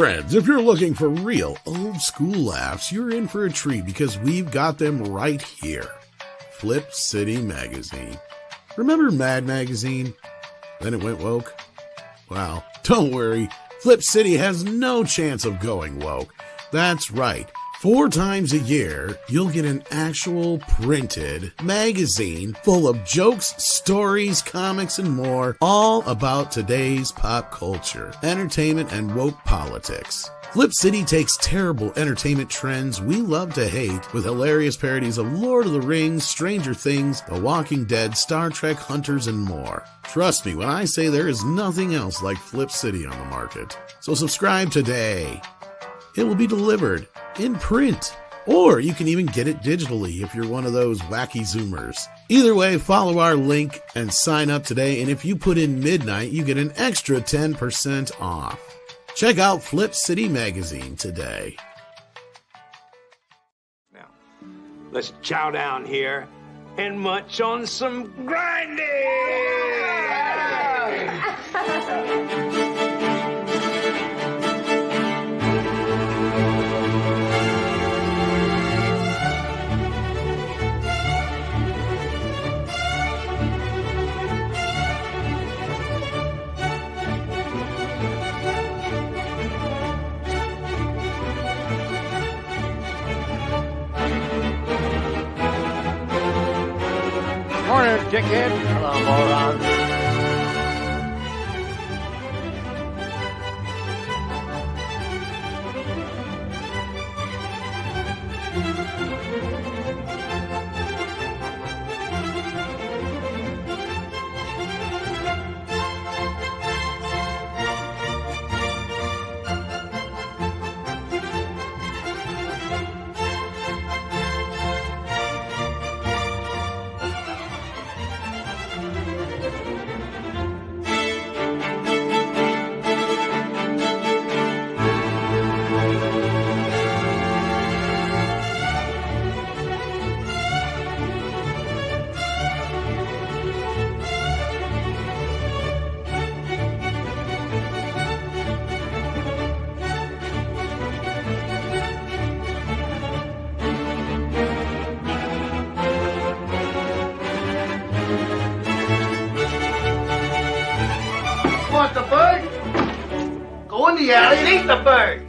Friends, if you're looking for real old-school laughs, you're in for a treat because we've got them right here. Flip City Magazine. Remember Mad Magazine? Then it went woke? Well, don't worry. Flip City has no chance of going woke. That's right. 4 times a year, you'll get an actual printed magazine full of jokes, stories, comics, and more, all about today's pop culture, entertainment, and woke politics. Flip City takes terrible entertainment trends we love to hate with hilarious parodies of Lord of the Rings, Stranger Things, The Walking Dead, Star Trek, Hunters, and more. Trust me when I say there is nothing else like Flip City on the market. So subscribe today. It will be delivered in print, or you can even get it digitally if you're one of those wacky Zoomers. Either way, follow our link and sign up today, and if you put in midnight, you get an extra 10% off. Check out Flip City Magazine today. Now, let's chow down here and munch on some grinding! Morning, dickhead. Hello, moron. Want the bird? Go in the alley and eat the bird.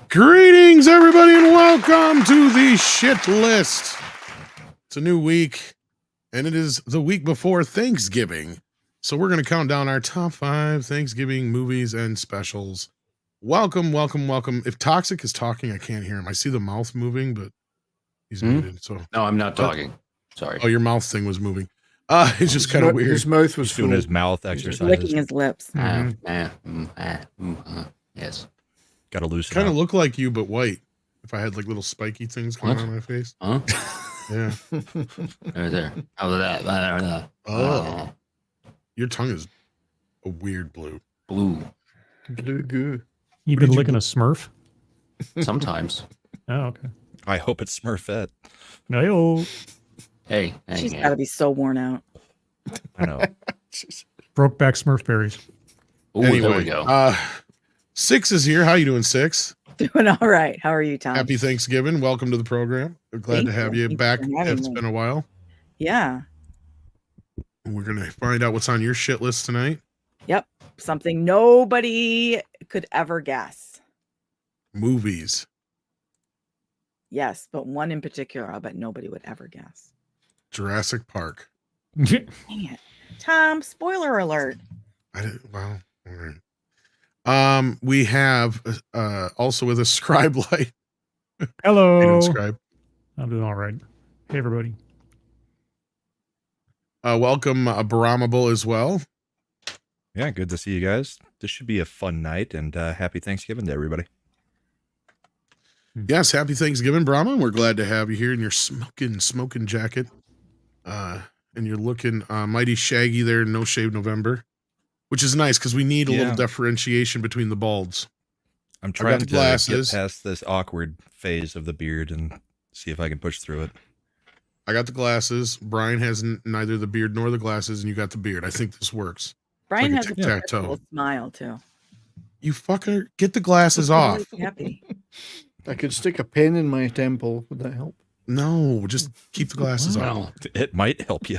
Greetings, everybody, and welcome to the Shit List. It's a new week, and it is the week before Thanksgiving. So we're going to count down our top 5 Thanksgiving movies and specials. Welcome, welcome, welcome. If Toxic is talking, I can't hear him. I see the mouth moving, but he's muted. So No, I'm not talking. Sorry. Oh, your mouth thing was moving. It's just kind of weird. His mouth was doing full. his mouth exercises. Licking his lips. Yes. Got to loosen Kind of up. look like you, but white. If I had like little spiky things going What? on my face. Huh? Yeah. Right there. How about that? Oh. Your tongue is a weird blue. Blue. Blue goo. You've been licking a Smurf? Sometimes. Oh, okay. I hope it's Smurfette. No, Hey. She's got to be so worn out. I know. broke back Smurf berries. Ooh, Anyway, there we go. Six is here. How you doing, Six? Doing all right. How are you, Tom? Happy Thanksgiving. Welcome to the program. We're glad Thank to have you. you Thanks back. for having It's me. been a while. Yeah. We're going to find out what's on your shit list tonight. Yep. Something nobody could ever guess. Movies. Yes, but one in particular, I'll bet nobody would ever guess. Jurassic Park. Dang it. Tom, spoiler alert. Well, all right. We have also with a Scribe Light. Hello. How you doing, Scribe? I'm doing all right. Hey, everybody. Welcome, Baramable as well. Yeah, good to see you guys. This should be a fun night, and happy Thanksgiving to everybody. Yes, happy Thanksgiving, Brahma. We're glad to have you here in your smoking jacket. And you're looking mighty shaggy there in No Shave November, which is nice because we need a little differentiation between the balds. I'm trying to glasses. get past this awkward phase of the beard and see if I can push through it. I got the glasses. Brian has neither the beard nor the glasses, and you got the beard. I think this works. Brian like a has a tic-tac-toe. perpetual smile too. You fucker, get the glasses He's off. really happy. I could stick a pen in my temple. Would that help? No, just keep the glasses off. Well, It might help you.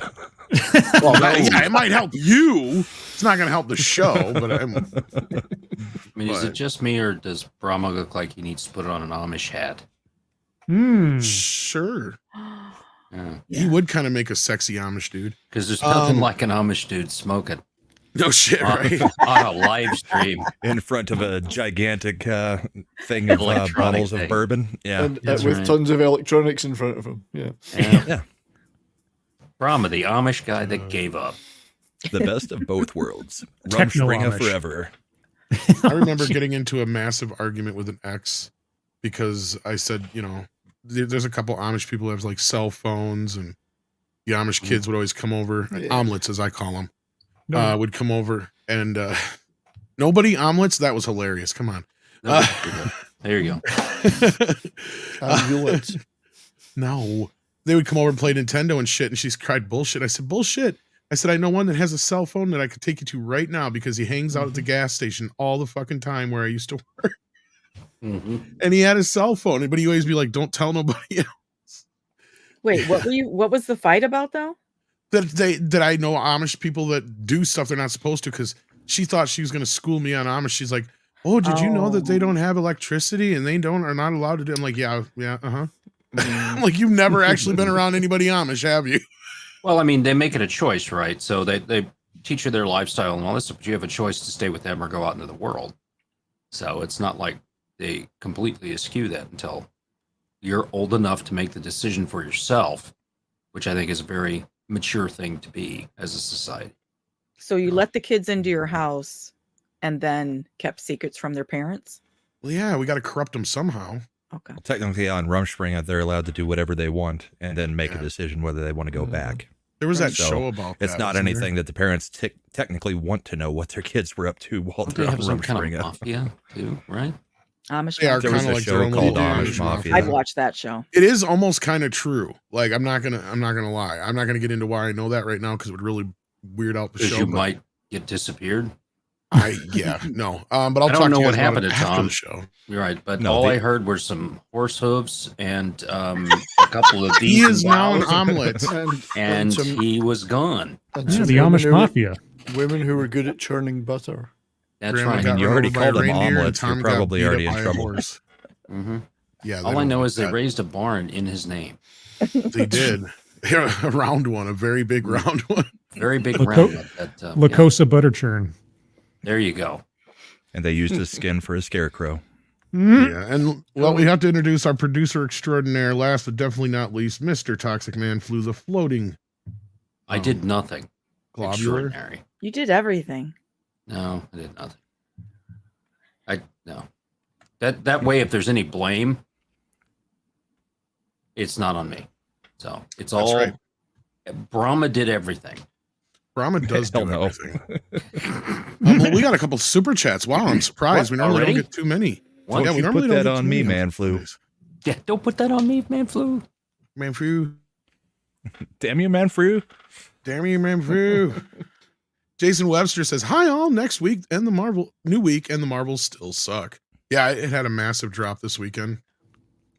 Well, yeah, it might help you. It's not going to help the show, but I mean, is it just me, or does Brahma look like he needs to put on an Amish hat? Sure. Yeah. He would kind of make a sexy Amish dude. Because there's nothing like an Amish dude smoking No shit, right? on a live stream. In front of a gigantic thing of Electronic bottles thing. of bourbon. Yeah. And That's with right. tons of electronics in front of him. Yeah. Yeah. Brahma, the Amish guy that gave up. The best of both worlds. Techno Rumspringa Amish. forever. I remember getting into a massive argument with an ex because I said, there's a couple Amish people who have like cell phones, and the Amish kids would always come over, omelets as I call them, would come over, and nobody omelets. That was hilarious. Come on. There you go. No, they would come over and play Nintendo and shit, and she's cried bullshit. I said, bullshit. I said, I know one that has a cell phone that I could take you to right now because he hangs out at the gas station all the fucking time where I used to work. And he had a cell phone, but he always be like, don't tell nobody else. Wait, what was the fight about though? That I know Amish people that do stuff they're not supposed to, because she thought she was going to school me on Amish. She's like, oh, did you know that they don't have electricity and they are not allowed to do? I'm like, yeah, uh-huh. I'm like, you've never actually been around anybody Amish, have you? Well, I mean, they make it a choice, right? So they teach you their lifestyle and all this, but you have a choice to stay with them or go out into the world. So it's not like they completely eschew that until you're old enough to make the decision for yourself, which I think is a very mature thing to be as a society. So you let the kids into your house and then kept secrets from their parents? Well, yeah, we got to corrupt them somehow. Okay. Technically, on Rumspringa, they're allowed to do whatever they want and then make a decision whether they want to go back. There was that So show about that. It's not wasn't anything that the parents technically want to know what their kids were up to while Don't they're they on have some kind of Rumspringa. mafia too, right? Amish. They are There kind was of a like show their own called little Amish Mafia. I've watched that show. It is almost kind of true. Like, I'm not gonna lie. I'm not gonna get into why I know that right now because it would really weird out the Because show. you but might get disappeared. But I'll I talk don't know to you what guys about happened it to after Tom. the show. You're right, but No, all the- I heard were some horse hooves and a couple of these. He is now an omelet. and some, he was gone. and Yeah, some the women Amish who- Mafia. Women who were good at churning butter. That's Grandma right. got You run already over by a called them reindeer and omelets, you're Tom got probably beat up already in by a trouble. horse. hmm Yeah. All I don't know like is they that. raised a barn in his name. They did. A round one, a very big round one. Very big Laco- round. Yeah, Lacosa butter churn. there you go. And they used his skin for a scarecrow. Yeah, and well, we have to introduce our producer extraordinaire, last but definitely not least, Mr. Toxic Man flew the floating I did nothing globular. extraordinary. You did everything. No, I did nothing. No. That way, if there's any blame, it's not on me. So it's That's all right. Brahma did everything. Brahma does do Hell no. everything. Well, we got a couple super chats. Wow, I'm surprised. What, We normally already? don't get too many. What? Yeah, Don't we you normally put don't that get on too me, many man flu. Fridays. Yeah, don't put that on me, man flu. Man flu. Damn you, man flu. Damn you, man flu. Jason Webster says, hi all, next week and the new week and the Marvels still suck. Yeah, it had a massive drop this weekend.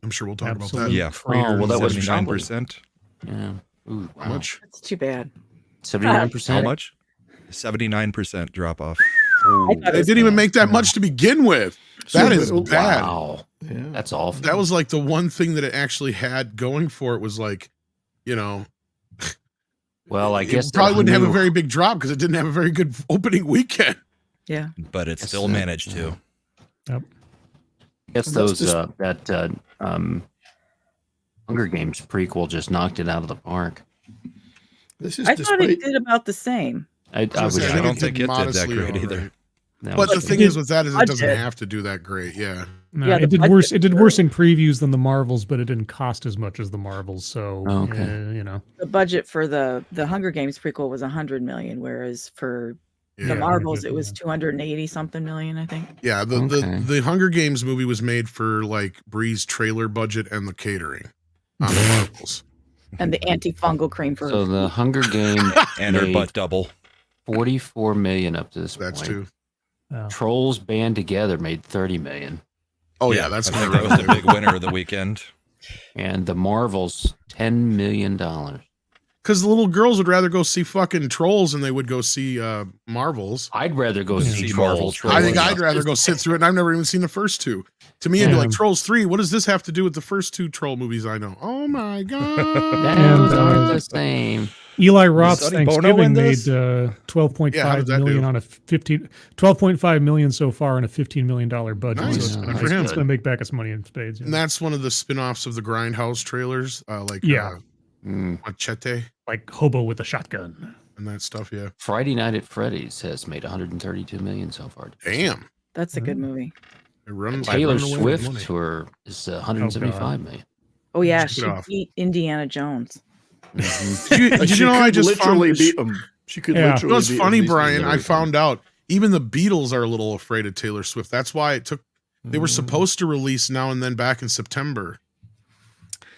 I'm sure we'll talk about that. Yeah. Oh, well, that was 79%. Yeah. Ooh, How much? That's too bad. 79%. How much? 79% drop off. I thought They didn't even make that much to begin with. That is bad. Wow. Yeah. That's awful. That was like the one thing that it actually had going for it was like, Well, I guess it probably wouldn't have a new- very big drop because it didn't have a very good opening weekend. Yeah. But it still managed to. Yep. I guess those Hunger Games prequel just knocked it out of the park. This is I thought it despite did about the same. I was I I don't it think did it did that modestly great all either. right. that But was the thing It is with that is it doesn't budget. have to do that great. Yeah. No, Yeah, the it did budget worse. It did was worse in previews than the Marvels, but it didn't cost as much as the Marvels. So, Oh, okay. The budget for the Hunger Games prequel was 100 million, whereas for Yeah. the Marvels it 150, was yeah. 280 something million, I think. Yeah, Okay. the Hunger Games movie was made for like Bree's trailer budget and the catering on the Marvels. and the antifungal cream for So the Hunger Games And her made butt double. 44 million up to this That's point. true. Oh. Trolls Band Together made 30 million. Oh yeah, that's I gonna think that was the big winner of the weekend. And the Marvels, $10 million. Because the little girls would rather go see fucking Trolls than they would go see Marvels. I'd rather go see See Marvel Marvel Trolls. I think I'd rather go sit through it, and I've never even seen the first two. To me, it'd be like Trolls 3. What does this have to do with the first two Troll movies I know? Oh my god! Those aren't the same. Eli Roth's Sonny Bono in Thanksgiving made this? 12.5 Yeah, how did that million do? on a 12.5 million so far on a $15 million budget. Nice. So it's Yeah, gonna, for him. it's gonna make back its money in spades. And that's one of the spin-offs of the Grindhouse trailers, Yeah. Machete Like Hobo with a Shotgun. and that stuff. Yeah, Friday Night at Freddy's has made 132 million so far. damn. That's a good movie. They run Taylor running away with Swift money. tour is 175 million. Oh yeah, Check it she off. beat Indiana Jones. Did you know I just literally found, beat him. She could Yeah. literally You know what's beat funny, him. Brian? I found out even the Beatles are a little afraid of Taylor Swift. That's why it took. They were supposed to release Now and Then back in September.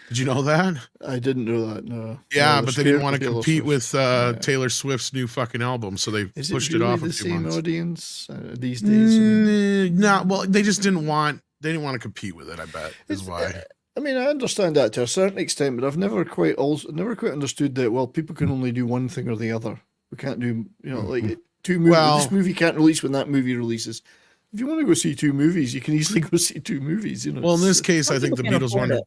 Did you know that? I didn't know that. No. Yeah, No, but they didn't want to Taylor compete Swift. with Taylor Swift's new fucking album, so they Is pushed it it really off the a few same months. audience these days? No, well, they just didn't want. They didn't want to compete with it. I bet is why. I mean, I understand that to a certain extent, but I've never quite understood that. Well, people can only do one thing or the other. We can't do, like two movies. Well- This movie can't release when that movie releases. If you want to go see two movies, you can easily go see two movies. Well, in this case, I Some think the people can't Beatles afford wanted it.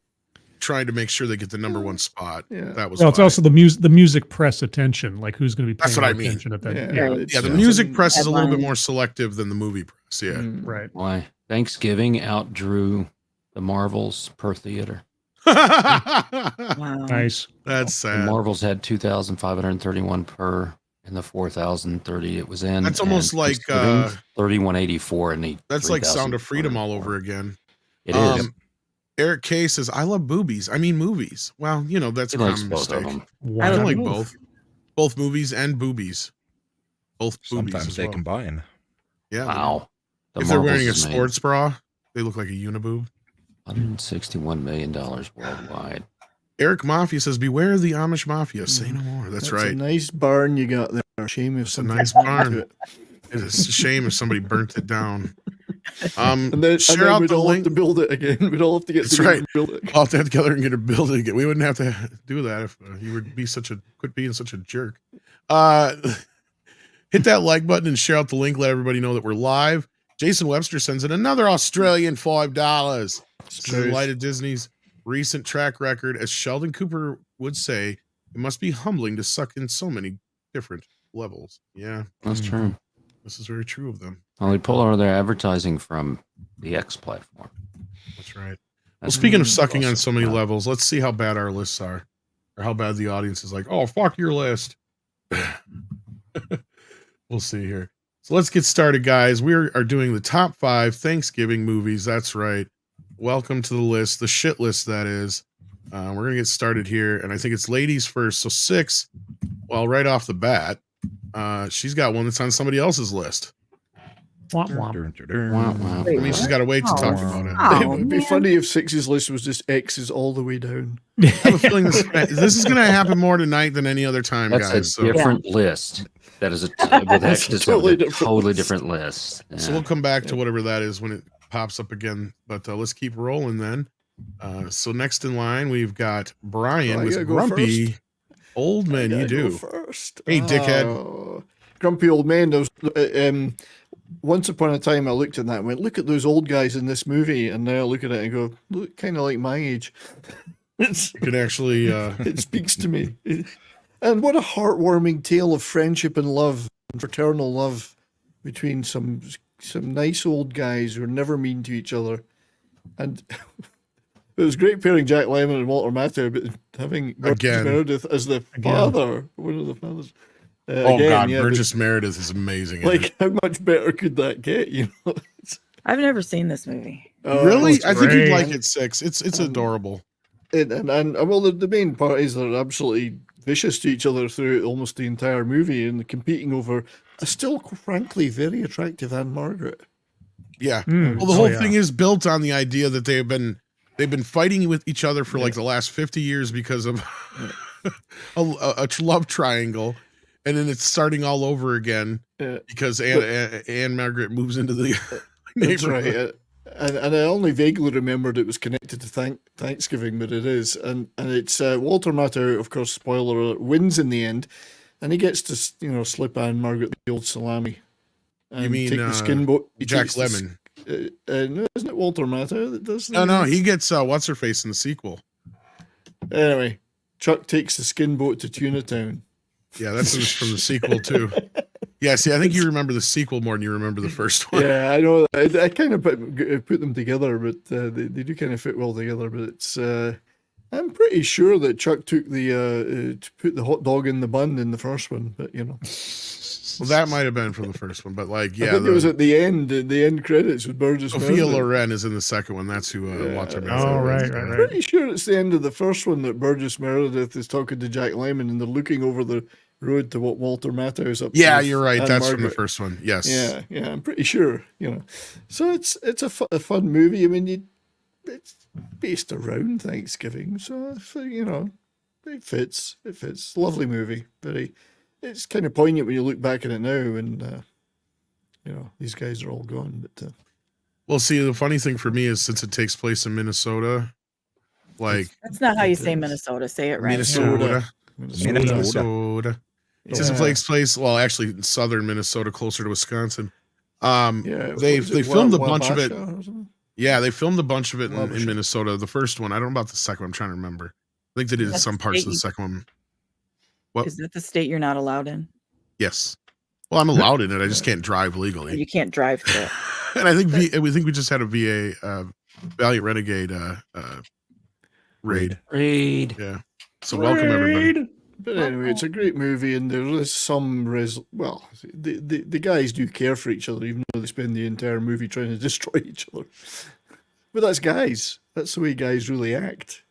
trying to make sure they get the number one spot. Yeah. That was Well, it's why. also the music press attention. Like who's going to be That's paying what I more mean. attention at that? Yeah, Yeah, it's- Yeah, the it's music an press is a little bit headline. more selective than the movie press. Yeah. right. Why? Thanksgiving outdrew the Marvels per theater. Wow. Nice. That's The sad. Marvels had 2,531 per, and the 4,030 it was in. That's almost and like, Thanksgiving, 3,184 in the. That's like Sound of 3,000 Freedom all over again. It is. Eric K says, "I love boobies. I mean movies." Well, that's He a likes common both of mistake. them. Why I don't not like both? both movies and boobies. Both boobies. Sometimes as they well. combine. Yeah. Wow. The If they're Marvels wearing a has made sports bra, they look like a uniboob. $161 million worldwide. Eric Mafia says, "Beware of the Amish Mafia." Say no more. That's a right. nice barn you got there. Shame if It's a something nice happened to barn. it. It's a shame if somebody burnt it down. And then, Share out we'd the all link. have to build it again. We'd all have to get That's together right. and build it. All have to get together and get it built again. We wouldn't have to do that if you would be quit being such a jerk. Hit that like button and share out the link. Let everybody know that we're live. Jason Webster sends in another Australian $5. In light of Disney's recent track record, as Sheldon Cooper would say, it must be humbling to suck in so many different levels. Yeah, That's true. this is very true of them. Well, they pull all their advertising from the X platform. That's right. Well, That's speaking of sucking on awesome. so many levels, let's see how bad our lists are, or how bad the audience is. Like, oh, fuck your list. We'll see here. So let's get started, guys. We are doing the top 5 Thanksgiving movies. That's right. Welcome to the list, the shit list, that is. We're going to get started here, and I think it's ladies first. So 6, well, right off the bat, she's got one that's on somebody else's list. Womp womp. Wow, wow. I mean, she's got to wait to talk about it. Oh, It would be man. funny if Six's list was just X's all the way down. I have a feeling this is going to happen more tonight than any other time, That's guys. a So, different list. That is with That's X, a it's totally a different totally list. different list. so we'll come back to whatever that is when it pops up again. But let's keep rolling then. So next in line, we've got Brian I with gotta go Grumpy Old Men. I You gotta go do. first. Hey, dickhead. Oh, grumpy old man. There was, once upon a time, I looked at that and went, "Look at those old guys in this movie," and now I look at it and go, "Look, kind of like my age." It's, You could actually, it speaks to me. And what a heartwarming tale of friendship and love, and fraternal love between some nice old guys who are never mean to each other. And it was great pairing Jack Lemmon and Walter Matthau, but having Burgess Again. Meredith as the father, one of the fathers. oh Again, God, yeah, Burgess Meredith is amazing. but, like, how much better could that get? You know, I've never seen this movie. really? it's I think you'd great. like it, 6. It's adorable. and well, the main part is they're absolutely vicious to each other through almost the entire movie and competing over a still, frankly, very attractive Anne Margaret. Yeah. Mm. Well, the whole Oh, yeah. thing is built on the idea that they have been they've been fighting with each other for like the last 50 years because of a love triangle, and then it's starting all over again because Anne Margaret moves into the neighborhood. That's right. And I only vaguely remembered it was connected to Thanksgiving, but it is. And it's Walter Matthau, of course, spoiler alert, wins in the end, and he gets to slip Anne Margaret the old salami. And You mean take the skin boat? Jack Lemmon? No, isn't it Walter Matthau that does that? No, he gets what's her face in the sequel. Anyway, Chuck takes the skin boat to Tuna Town. Yeah, that's from the sequel too. Yeah, see, I think you remember the sequel more than you remember the first one. Yeah, I know. I kind of put them together, but they do kind of fit well together. But it's I'm pretty sure that Chuck took the to put the hot dog in the bun in the first one, but Well, that might have been from the first one, but like, yeah, I think it was at the end credits with Burgess. Sophia Meredith. Loren is in the second one. That's who Walter Matthau. Oh, is. right. I'm pretty sure it's the end of the first one that Burgess Meredith is talking to Jack Lemmon, and they're looking over the road to what Walter Matthau is up to. Yeah, you're right. Anne That's from the Margaret. first one. Yes. Yeah, I'm pretty sure. So it's a fun movie. I mean, it's based around Thanksgiving, so it fits. It fits. Lovely movie. It's kind of poignant when you look back at it now, and these guys are all gone. But Well, see, the funny thing for me is since it takes place in Minnesota, like That's not how you say Minnesota. Say it right. Minnesota. Minnesota. Since it takes place, well, actually, in southern Minnesota, closer to Wisconsin. Yeah, They filmed a bunch of it. Wabasha or something? Yeah, they filmed a bunch of it in Wabasha. Minnesota. The first one, I don't know about the second one. I'm trying to remember. I think they did That's some the parts state of the you- second one. What? Is that the state you're not allowed in? Yes. Well, I'm allowed in it. I just can't drive legally. You can't drive through it. And I think we just had a VA Valiant Renegade raid. Raid. Yeah. So welcome everybody. But anyway, it's a great movie, and there is some the guys do care for each other, even though they spend the entire movie trying to destroy each other. But that's guys. That's the way guys really act.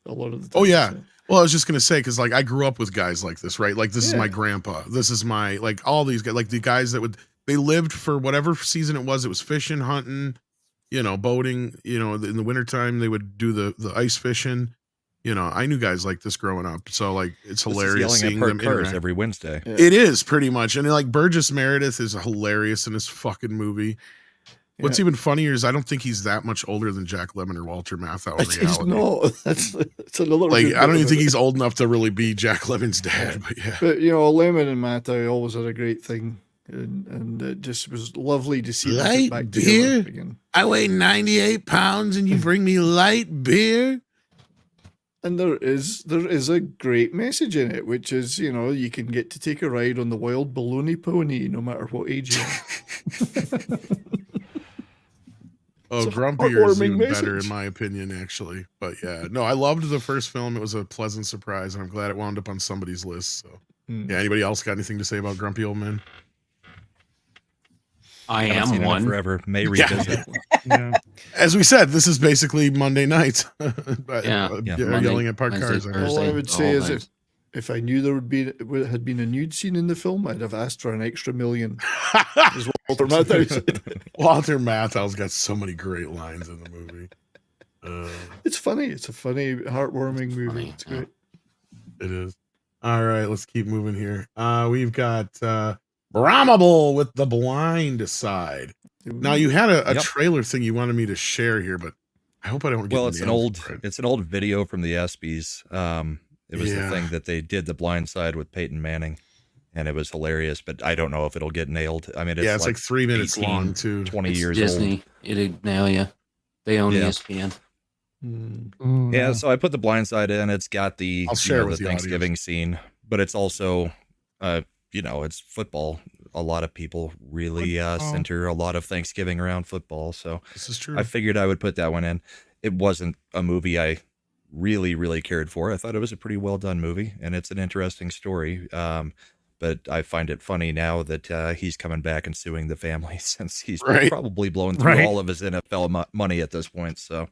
A lot of the time. Oh yeah. so. Well, I was just gonna say because like I grew up with guys like this, right? Like this is Yeah. my grandpa. This is my like all these guys, like the guys that they lived for whatever season it was. It was fishing, hunting, boating. In the wintertime they would do the ice fishing. I knew guys like this growing up. So like it's hilarious Yelling seeing at them parked cars interact. every Wednesday. Yeah. It is pretty much, and like Burgess Meredith is hilarious in this fucking movie. What's even funnier is I don't think he's that much older than Jack Lemmon or Walter Matthau in He's reality. not. That's another. Like good I don't bit even of think it. he's old enough to really be Jack Lemmon's dad. But yeah, But Lemon and Matthau always had a great thing, and it just was lovely to see them Light get back beer? together again. I weigh 98 pounds and you bring me light beer. And there is a great message in it, which is you can get to take a ride on the wild baloney pony, no matter what age you are. Oh, It's a Grumpier is heartwarming even better message. in my opinion, actually. But yeah, no, I loved the first film. It was a pleasant surprise, and I'm glad it wound up on somebody's list. So yeah, anybody else got anything to say about Grumpy Old Men? I Haven't seen am it in one. forever. May revisit. Yeah. As we said, this is basically Monday nights. But, Yeah. Monday, yelling at parked Wednesday, cars. I guess. All I Thursday, would the say whole is thing. if I knew there had been a nude scene in the film, I'd have asked for an extra million. Is what Walter Matthau said. Walter Matthau's got so many great lines in the movie. It's funny. It's a funny, heartwarming movie. Funny, It's great. It is. All right, let's keep moving here. We've got Bramable with The Blind Side. Now you had a Yep. trailer thing you wanted me to share here, but I hope I don't get Well, it's an nailed old for it. it's an old video from the ESPYs. It was Yeah. the thing that they did, The Blind Side with Peyton Manning, and it was hilarious. But I don't know if it'll get nailed. I mean, It's like 3 minutes 18, long too. 20 It's years Disney. It'd nail you. They own Yeah. ESPN. Mm. Ooh, Yeah, no. so I put The Blind Side in. It's got the I'll share it with the the audience. Thanksgiving scene, but it's also it's football. A lot of people really center a lot of Thanksgiving around football. So This is true. I figured I would put that one in. It wasn't a movie I really, really cared for. I thought it was a pretty well done movie, and it's an interesting story. But I find it funny now that he's coming back and suing the family since he's Right. probably blown through Right. all of his NFL money at this point. So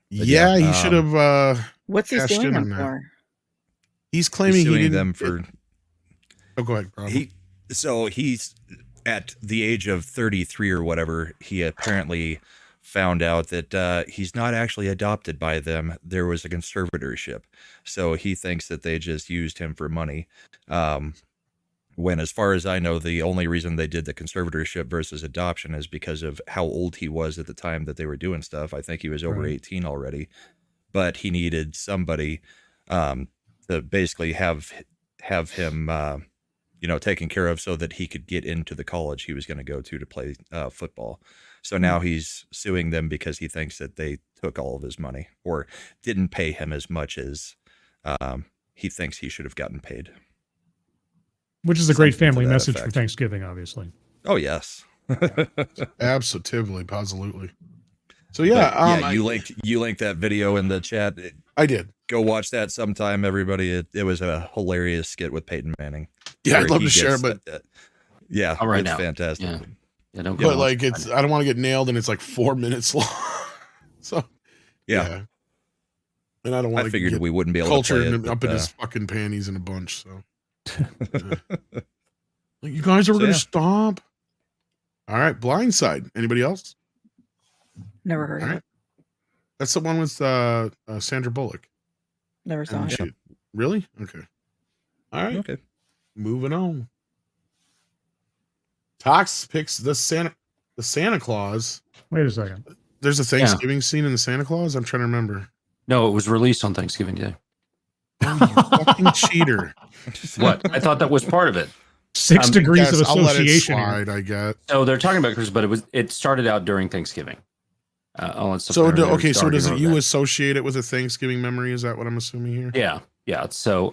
But yeah, yeah, he should have. What's he Cashed suing in them on that. for? He's he's claiming he suing didn't. them for Oh, go ahead. Bram. so he's at the age of 33 or whatever. He apparently found out that he's not actually adopted by them. There was a conservatorship. So he thinks that they just used him for money. When, as far as I know, the only reason they did the conservatorship versus adoption is because of how old he was at the time that they were doing stuff. I think he was over 18 already, but he needed somebody to basically have him, taken care of so that he could get into the college he was going to go to play football. So now he's suing them because he thinks that they took all of his money or didn't pay him as much as he thinks he should have gotten paid. Which is a great Something to family that message for effect. Thanksgiving, obviously. Oh, yes. Absolutely, positively. So yeah, you linked that video in the chat. I did. Go watch that sometime, everybody. It was a hilarious skit with Peyton Manning. Yeah, where I'd love he to share, gets but yeah, All right it's now. fantastic. Yeah, don't. But like, I don't want to get nailed, and it's like 4 minutes long. So Yeah. and I don't want I to figured get we wouldn't be able culture to play it. up in but, his fucking panties in a bunch. So like, you guys are So, gonna yeah. stop. All right, Blindside. Anybody else? Never heard All of right. it. That's the one with Sandra Bullock. Never saw And it. she- Really? Okay. All right. Okay. Moving on. Tox picks the Santa Claus. Wait a second. There's a Thanksgiving scene in the Santa Claus. I'm trying to remember. No, it was released on Thanksgiving Day. Oh, you fucking cheater. What? I thought that was part of it. 6 degrees of Yes, I'll let it association. here. slide, I guess. So they're talking about Christmas, but it started out during Thanksgiving. All that stuff So that everybody okay, so started does wrote you that. associate it with a Thanksgiving memory? Is that what I'm assuming here? Yeah. So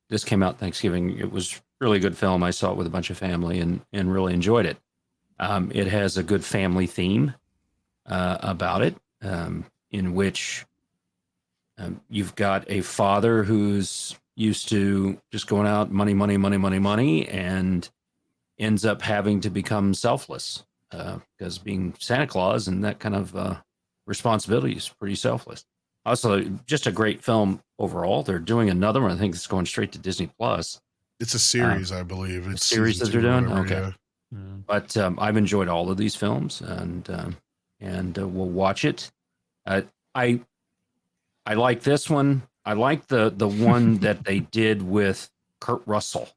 this came out Thanksgiving. It was a really good film. I saw it with a bunch of family and really enjoyed it. It has a good family theme about it, in which you've got a father who's used to just going out money, and ends up having to become selfless because being Santa Claus and that kind of responsibility is pretty selfless. Also, just a great film overall. They're doing another one. I think it's going straight to Disney Plus. It's a series, I believe. It's series that season they're 2 or doing? whatever, Okay. yeah. But I've enjoyed all of these films, and we'll watch it. I like this one. I like the one that they did with Kurt Russell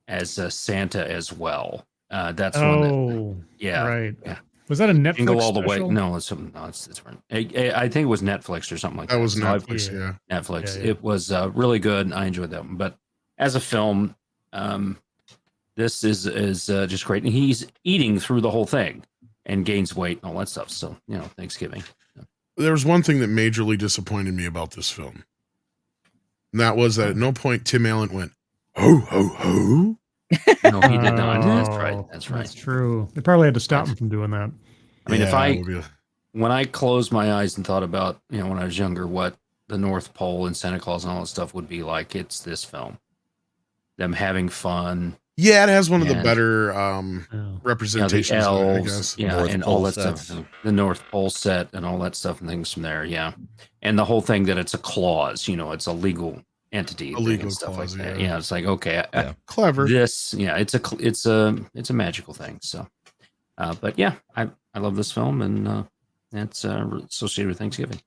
as Santa as well. That's one. That, yeah, right. Yeah. Was that a Netflix Jingle all the way. special? No, it's different. I think it was Netflix or something like that. That was So I've- Netflix, yeah. Netflix. Yeah, yeah. It was really good. I enjoyed that one. But as a film, this is just great. And he's eating through the whole thing and gains weight and all that stuff. So, Thanksgiving. There was one thing that majorly disappointed me about this film. And that was that at no point Tim Allen went, ho, ho, ho. No, he did not. That's right. Oh, That's right. That's true. They probably had to stop him from doing that. I mean, Yeah, when I closed my eyes and thought about, when I was younger, what the North Pole and Santa Claus and all that stuff would be like, it's this film. Them having fun. Yeah, it has one of the And- better Yeah. representations, the of it, I elves, guess. yeah, North and Pole all that sets. stuff. The North Pole set and all that stuff and things from there, yeah. And the whole thing that it's a clause, it's a legal entity, thing legal and stuff clause, like that. yeah. Yeah, it's like okay, Yeah. Clever. it's a magical thing. So, but yeah, I love this film and it's associated with Thanksgiving.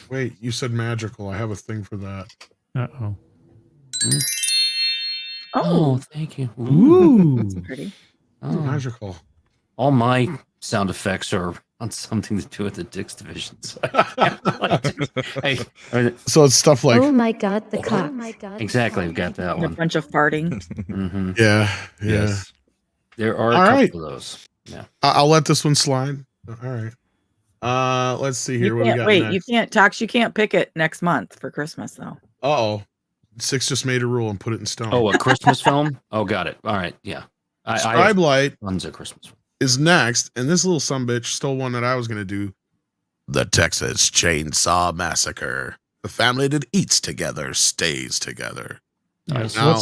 Wait, you said magical. I have a thing for that. Uh-oh. Oh, thank you. Ooh. pretty. Oh, Magical. all my sound effects are on something to do with the Dick's division. So hey, So it's stuff like, Oh my God, the cock. exactly, we've got that A one. bunch of farting. hmm yeah. Yes. There are a All couple right. of those. Yeah. I'll let this one slide. All right. Let's see here. You What we can't got wait. next? You can't pick it next month for Christmas though. Uh-oh. Six just made a rule and put it in stone. Oh, a Christmas film? Oh, got it. All right. Yeah. I have Scribe Light tons of Christmas films. is next, and this little sumbitch stole one that I was going to do. The Texas Chainsaw Massacre. The family that eats together stays together. Yeah, so Now-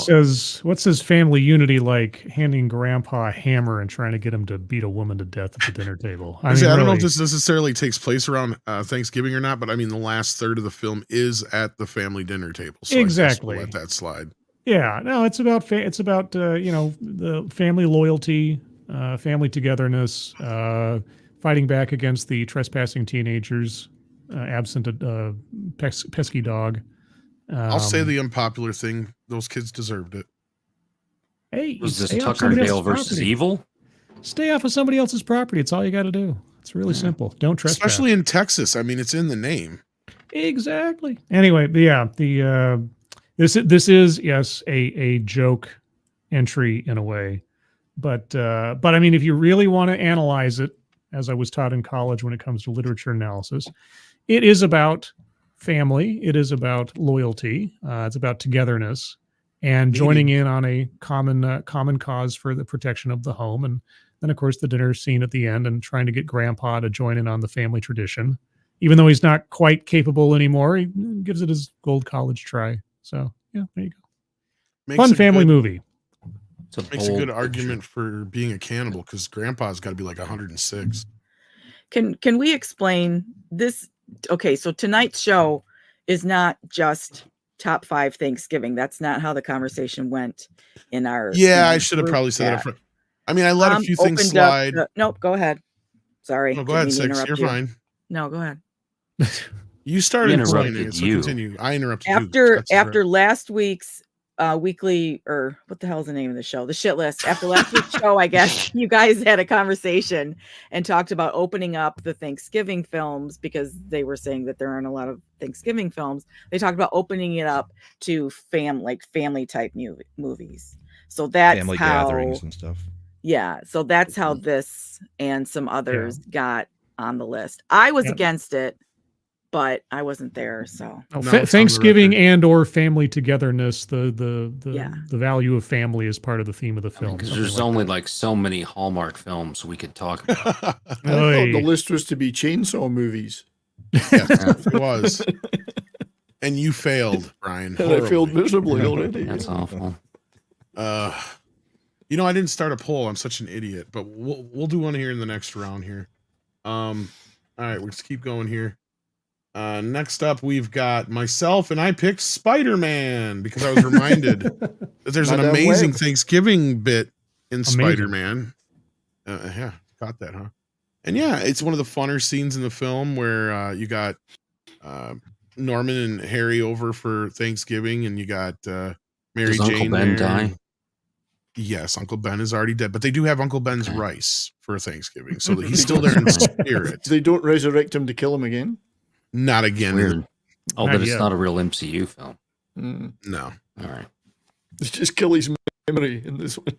what's his family unity like handing grandpa a hammer and trying to get him to beat a woman to death at the dinner table? I don't know really, if this necessarily takes place around Thanksgiving or not, but I mean, the last third of the film is at the family dinner table. So I guess Exactly. we'll let that slide. Yeah, no, it's about the family loyalty, family togetherness, fighting back against the trespassing teenagers, absent a pesky dog. I'll say the unpopular thing. Those kids deserved it. Hey, Was this stay off Tucker somebody and Dale else's versus property. Evil? Stay off of somebody else's property. It's all you got to do. It's really simple. Don't trespass. Especially in Texas. I mean, it's in the name. Exactly. Anyway, but yeah, this is yes a joke entry in a way, but I mean, if you really want to analyze it, as I was taught in college when it comes to literature analysis, it is about family. It is about loyalty. It's about togetherness and joining in on a common cause for the protection of the home. And then, of course, the dinner scene at the end and trying to get Grandpa to join in on the family tradition. Even though he's not quite capable anymore, he gives it his gold college try. So, yeah, there you go. Fun family movie. Makes a good argument for being a cannibal because Grandpa's got to be like 106. Can we explain this? Okay, so tonight's show is not just top 5 Thanksgiving. That's not how the conversation went in our. Yeah, I should have probably said that up front. I mean, I let a few things slide. Nope, go ahead. Sorry. No, go ahead, Six. You're fine. No, go ahead. You started explaining it, so continue. I interrupted you. After last week's weekly, or what the hell is the name of the show? The shit list. After last week's show, I guess you guys had a conversation and talked about opening up the Thanksgiving films because they were saying that there aren't a lot of Thanksgiving films. They talked about opening it up to family type movies. So that's family how, gatherings and stuff. Yeah. So that's how this and some others got on the list. I was against it, but I wasn't there. So Thanksgiving and or family togetherness, the value of family is part of the theme of the film. Because there's only like so many Hallmark films we could talk about. I thought the list was to be chainsaw movies. Yeah, it was. And you failed, Brian. And I failed miserably already. That's awful. You know, I didn't start a poll. I'm such an idiot, but we'll do one here in the next round here. All right, let's keep going here. Next up, we've got myself, and I picked Spider-Man because I was reminded that there's an amazing Thanksgiving bit in Spider-Man. Yeah, got that, huh? And yeah, it's one of the funner scenes in the film where you got Norman and Harry over for Thanksgiving, and you got Mary Jane. Uncle Ben die? Yes, Uncle Ben is already dead, but they do have Uncle Ben's rice for Thanksgiving, so he's still there in spirit. They don't resurrect him to kill him again? Not again. Weird. Oh, but it's not a real MCU film. No. All right. It's just kill his memory in this one.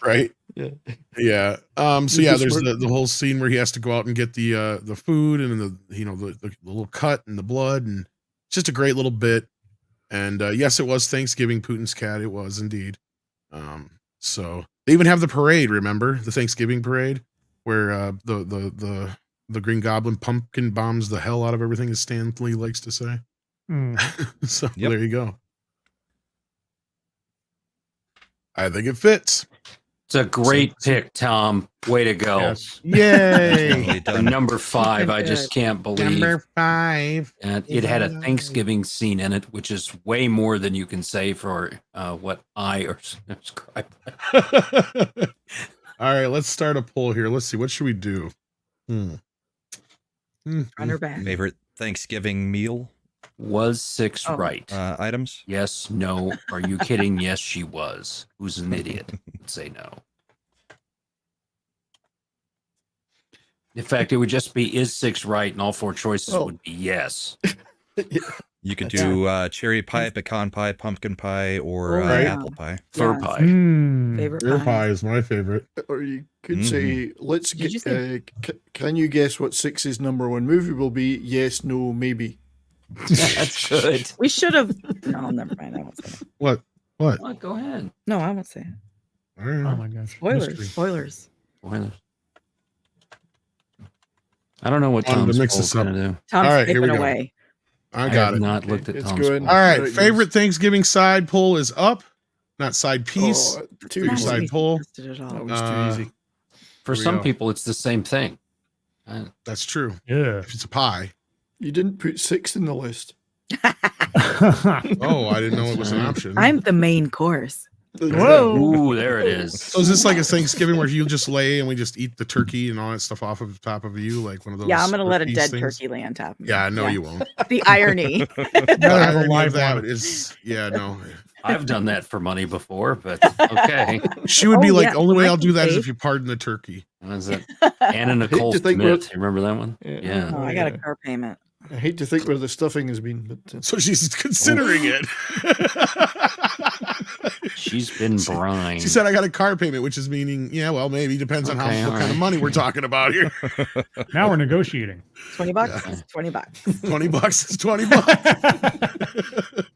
Right? Yeah. Yeah. So yeah, there's the whole scene where he has to go out and get the food and the little cut and the blood, and it's just a great little bit. And yes, it was Thanksgiving, Putin's cat. It was indeed. So they even have the parade, remember? The Thanksgiving parade where the Green Goblin pumpkin bombs the hell out of everything, as Stan Lee likes to say. So there you go. I think it fits. It's a great pick, Tom. Way to go. Yes. Yay. Number 5, I just can't believe. Number 5. And it had a Thanksgiving scene in it, which is way more than you can say for what I describe. All right, let's start a poll here. Let's see. What should we do? On her back. Favorite Thanksgiving meal? Was 6 right? Items? Yes, no. Are you kidding? Yes, she was. Who's an idiot? Say no. In fact, it would just be is 6 right, and all 4 choices would be yes. You could do cherry pie, pecan pie, pumpkin pie, or apple pie. Fur pie. Favorite Fur pie is my favorite. Or you could say, let's get. Can you guess what 6's number 1 movie will be? Yes, no, maybe. That's good. We should have. No, never mind. I won't say it. What? Go ahead. No, I won't say it. All right. Oh my gosh. Spoilers. I don't know what Tom's to mix this up. gonna do. Tom's all right, here we taking go. away. I got it. Not looked at It's Tom's good. poll. All right. Favorite Thanksgiving side poll is up, not side piece. Too Your easy. side poll. That was too easy. For Here we some go. people, it's the same thing. That's true. Yeah. If it's a pie. You didn't put 6 in the list. Oh, I didn't know it was an option. I'm the main course. Whoa. Ooh, there it is. So is this like a Thanksgiving where you just lay and we just eat the turkey and all that stuff off of the top of you, like one of those? Yeah, I'm gonna let a turkey dead things? turkey lay on top of me. Yeah, no, you won't. The irony. The Rather have a irony live of that one. is, yeah, no. I've done that for money before, but okay. She would be Oh, like, yeah, the only way I'll do that is Michael if you pardon the turkey. What is it? Anna Nicole to think Smith. You remember that one? Yeah. Yeah. Oh, I got a car payment. I hate to think where the stuffing has been, but So she's considering it. She's been brine. She said, I got a car payment, which is meaning, yeah, well, maybe depends on Okay, what all kind of right. money we're talking about here. Now we're negotiating. $20 Yeah. is $20. $20 is $20.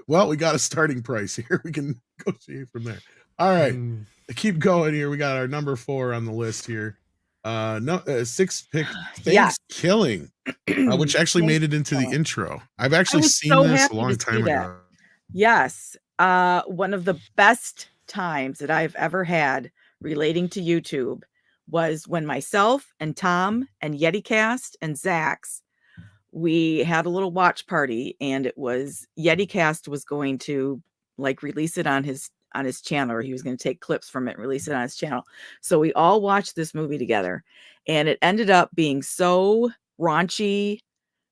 Well, we got a starting price here. We can negotiate from there. All right. Keep going here. We got our number 4 on the list here. Six pick Yes. Thanksgiving, which actually made it into the Thanksgiving. intro. I've actually was seen so this a happy long to time see that. ago. Yes. One of the best times that I've ever had relating to YouTube was when myself and Tom and YetiCast and Zax, we had a little watch party, and it was YetiCast was going to like release it on his channel, or he was going to take clips from it and release it on his channel. So we all watched this movie together, and it ended up being so raunchy,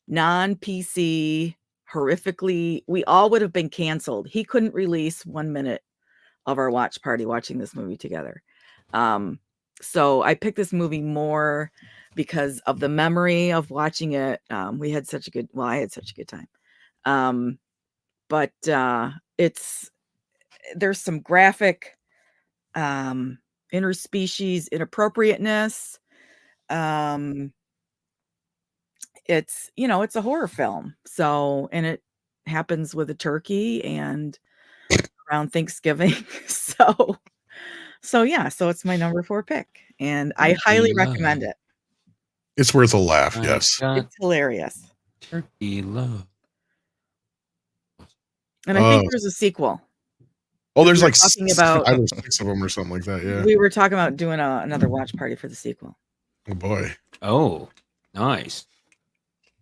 non-PC, horrifically, we all would have been canceled. He couldn't release 1 minute of our watch party watching this movie together. So I picked this movie more because of the memory of watching it. I had such a good time. But there's some graphic interspecies inappropriateness. It's a horror film. So, and it happens with a turkey and around Thanksgiving. So it's my number 4 pick, and I highly recommend it. It's worth a laugh. Yes. It's hilarious. Turkey love. And I think there's a sequel. Oh, there's We were like talking 6 about- or 6 of them or something like that. Yeah. We were talking about doing another watch party for the sequel. Oh boy. Oh, nice.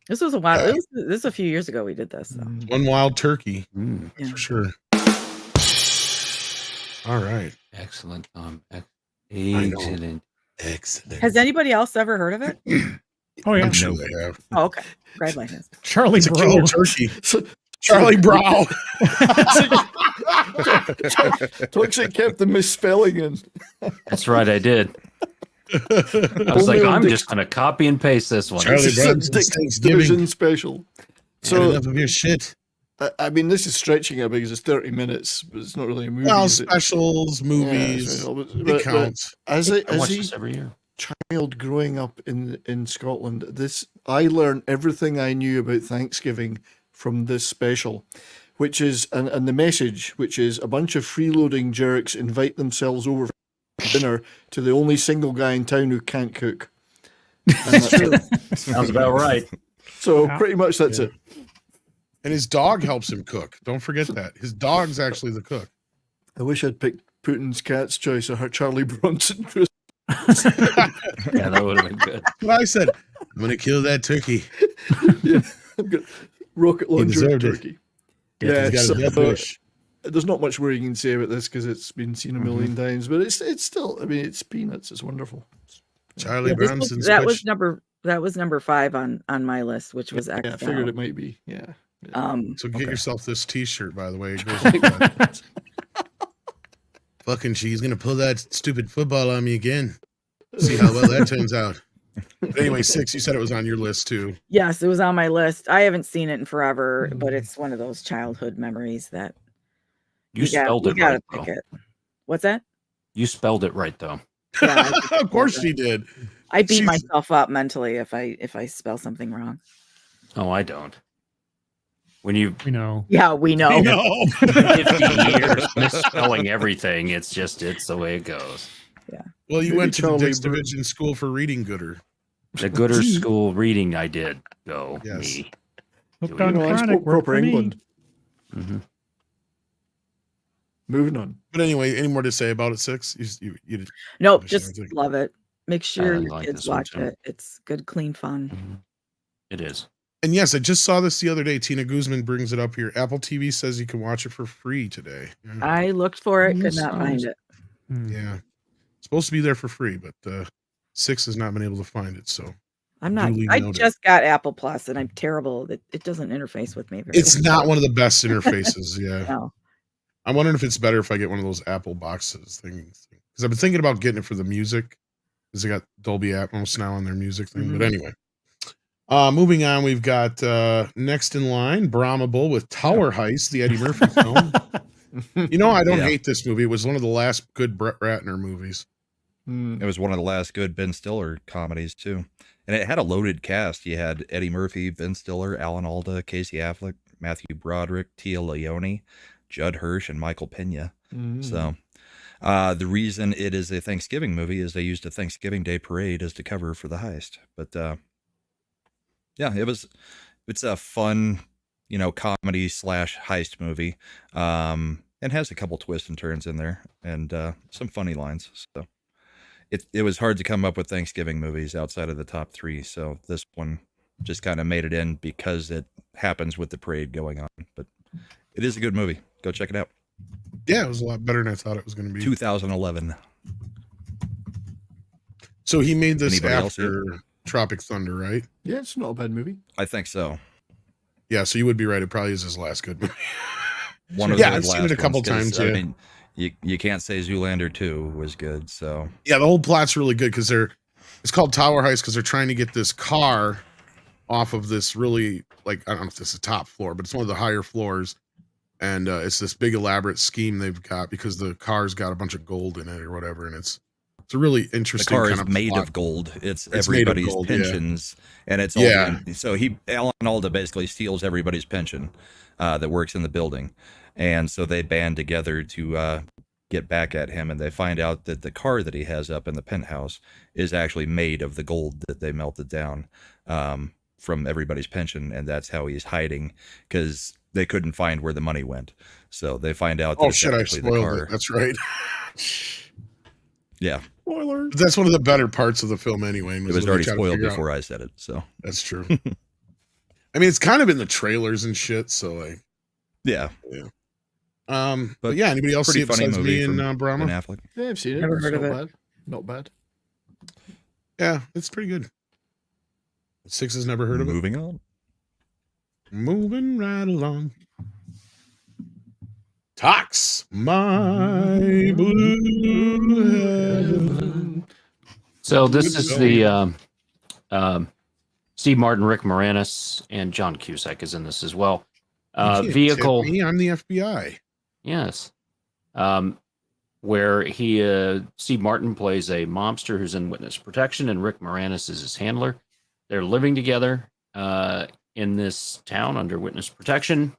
This was a while. This is a few years ago we did this. So. One wild turkey. Mm, That's for sure. All right. excellent, Tom. know. Excellent. Excellent. Has anybody else ever heard of it? Oh yeah, I'm sure they have. Oh, okay. Congratulations. Charlie It's a Bro. killer turkey. Charlie Brow. Toxic kept the misspelling in. That's right, I did. I was like, I'm just going to copy and paste this one. Charlie It's a Brown's Dick Thanksgiving. Division special. So So enough of your shit. I mean, this is stretching it because it's 30 minutes, but it's not really a movie. Well, is it? specials, movies, special, but- it but counts. as I watch a this every year. child growing up in Scotland, I learned everything I knew about Thanksgiving from this special, which is and the message, which is a bunch of freeloading jerks invite themselves over for dinner to the only single guy in town who can't cook. And that's it. Sounds about right. So pretty much that's it. And his dog helps him cook. Don't forget that. His dog's actually the cook. I wish I'd picked Putin's Cat's Choice or her Charlie Bronson. Yeah, that would have been good. What I said, I'm going to kill that turkey. Rocket launcher deserved it. turkey. He's got so, a death wish. there's not much more you can say about this because it's been seen a million times, but it's still, I mean, it's peanuts. It's wonderful. Charlie This Bronson's that was number 5 on my list, which was Yeah, I X. figured it might be. Yeah. So get yourself this T-shirt, by the way. It goes with that. Fucking, she's gonna pull that stupid football on me again. See how well that turns out. But anyway, 6. You said it was on your list too. Yes, it was on my list. I haven't seen it in forever, but it's one of those childhood memories that You spelled it gotta right, pick though. it. What's that? You spelled it right, though. Yeah, Of course she did. I beat She's- myself up mentally if I spell something wrong. Oh, I don't. When you We know. Yeah, we know. I know. 50 years misspelling everything, it's the way it goes. Well, you Maybe went to the Charlie Dix Bird. Division School for Reading Gooder. The Gooder School reading I did go. Yes. Me. Hooked You on know, I Chronic spoke worked proper for me. England. Mm-hmm. Moving on. But anyway, any more to say about it? 6? You did. Nope, Wish I just was love it. Make sure I your like kids this one watch too. it. It's good, clean fun. It is. And yes, I just saw this the other day. Tina Guzman brings it up here. Apple TV says you can watch it for free today. Yeah. I looked for it, could Yes, not find it. Yeah. Supposed to be there for free, but Six has not been able to find it. So I'm not. duly I noted. just got Apple Plus, and I'm terrible. It doesn't interface with me very It's well. not one of the best interfaces. Yeah. No. I'm wondering if it's better if I get one of those Apple boxes things. Because I've been thinking about getting it for the music. Because they got Dolby Atmos now on their music thing. But anyway. Moving on, we've got next in line, Brahma Bull with Tower Heist, the Eddie Murphy film. You know, I don't hate this movie. It was one of the last good Brett Ratner movies. It was one of the last good Ben Stiller comedies too, and it had a loaded cast. You had Eddie Murphy, Ben Stiller, Alan Alda, Casey Affleck, Matthew Broderick, Tia Leone, Judd Hirsch, and Michael Pena. So the reason it is a Thanksgiving movie is they used a Thanksgiving Day parade as the cover for the heist. But yeah, it's a fun, comedy / heist movie, and has a couple twists and turns in there and some funny lines. So it was hard to come up with Thanksgiving movies outside of the top 3. So this one just kind of made it in because it happens with the parade going on. But it is a good movie. Go check it out. Yeah, it was a lot better than I thought it was going to be. 2011. So he made this Anybody else after Tropic Thunder, right? Yeah, it's not a bad movie. I think so. Yeah, so you would be right. It probably is his last good movie. One of Yeah, those I've seen it a last couple ones, 'cause, times. I Yeah. mean, you can't say Zoolander 2 was good. So Yeah, the whole plot's really good because it's called Tower Heist because they're trying to get this car off of this really, like, I don't know if this is the top floor, but it's one of the higher floors. And it's this big elaborate scheme they've got because the car's got a bunch of gold in it or whatever. And it's a really the interesting car kind is of made plot. of gold. It's It's made of everybody's gold, yeah. pensions, and it's all Yeah. so Alan Alda basically steals everybody's pension that works in the building, and so they band together to get back at him, and they find out that the car that he has up in the penthouse is actually made of the gold that they melted down from everybody's pension, and that's how he's hiding because they couldn't find where the money went. So they find out that Oh it's shit! I actually the spoiled car. it. That's right. Yeah, Spoiler. That's one of the better parts of the film, anyway. it was already spoiled before I said it. So That's true. I mean, it's kind of in the trailers and shit. So like, yeah. but yeah, anybody else see Pretty it funny besides movie me from and Brahma? Ben Affleck. Yeah, I've seen it. Never It's heard of not it. bad. Not bad. Yeah, it's pretty good. Six has never heard of it. Moving on. Moving right along. Tox, my blue heaven. So this Good is going. the Steve Martin, Rick Moranis, and John Cusack is in this as well. You can't tip Vehicle, me, I'm the FBI. yes, where Steve Martin plays a mobster who's in witness protection, and Rick Moranis is his handler. They're living together in this town under witness protection,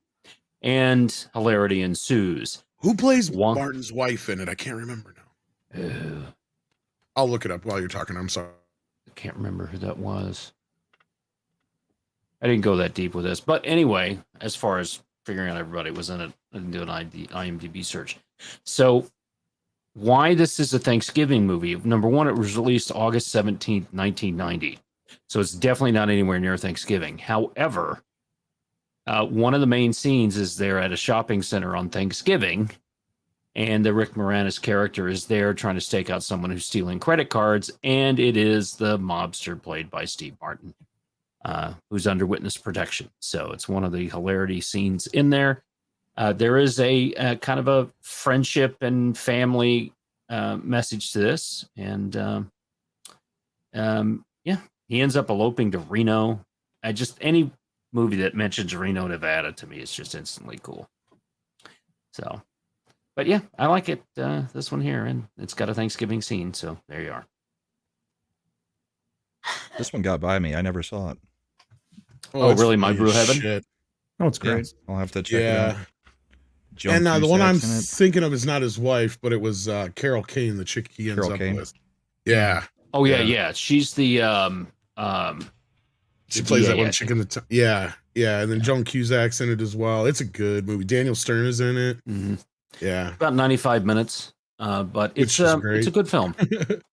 and hilarity ensues. Who plays One- Martin's wife in it? I can't remember now. Uh, I'll look it up while you're talking. I'm sorry. I can't remember who that was. I didn't go that deep with this, but anyway, as far as figuring out everybody was in it, I didn't do an IMDb search. So, why this is a Thanksgiving movie? Number one, it was released August 17th, 1990. So it's definitely not anywhere near Thanksgiving. However, one of the main scenes is they're at a shopping center on Thanksgiving, and the Rick Moranis character is there trying to stake out someone who's stealing credit cards, and it is the mobster played by Steve Martin, who's under witness protection. So it's one of the hilarity scenes in there. There is a kind of a friendship and family message to this, and yeah, he ends up eloping to Reno. Just any movie that mentions Reno, Nevada, to me is just instantly cool. So, but yeah, I like it. This one here, and it's got a Thanksgiving scene. So there you are. This one got by me. I never saw it. Oh, it's really? My funny Brew as Heaven? shit. Oh, it's great. I'll have to check it Yeah. out. Joan And the one I'm Cusack's in it. thinking of is not his wife, but it was Carol Kane, the chick he ends Carol up Kane. with. Yeah. Oh yeah, Yeah. yeah. She's the She the plays that DA, one I chick in the yeah. And then Joan Cusack's in it as well. It's a good movie. Daniel Stern is in it. Mhm. Yeah. about 95 minutes, but Which it's is it's great. a good film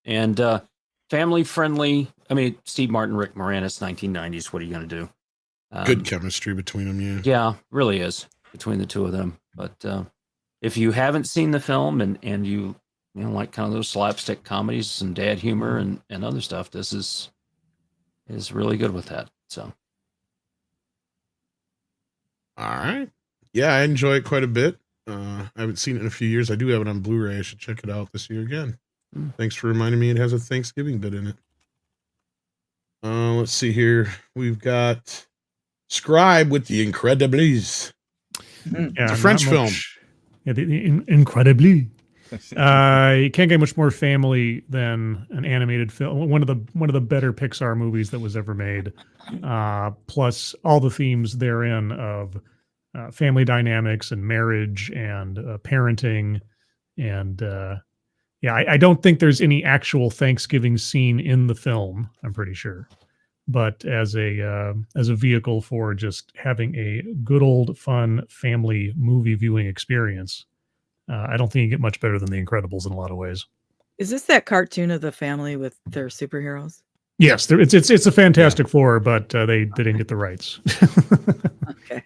and family friendly. I mean, Steve Martin, Rick Moranis, 1990s. What are you going to do? Good chemistry between them, yeah. Yeah, really is between the two of them. But if you haven't seen the film and you like kind of those slapstick comedies and dad humor and other stuff, this is really good with that. So. All right. Yeah, I enjoy it quite a bit. I haven't seen it in a few years. I do have it on Blu-ray. I should check it out this year again. Thanks for reminding me it has a Thanksgiving bit in it. Let's see here. We've got Scribe with the Incredibles. It's a French film. Yeah, incredibly. You can't get much more family than an animated film. One of the better Pixar movies that was ever made. Plus all the themes therein of family dynamics and marriage and parenting and I don't think there's any actual Thanksgiving scene in the film. I'm pretty sure, but as a vehicle for just having a good old fun family movie viewing experience, I don't think you get much better than The Incredibles in a lot of ways. Is this that cartoon of the family with their superheroes? Yes, it's a Fantastic Four, but they didn't get the rights. Okay.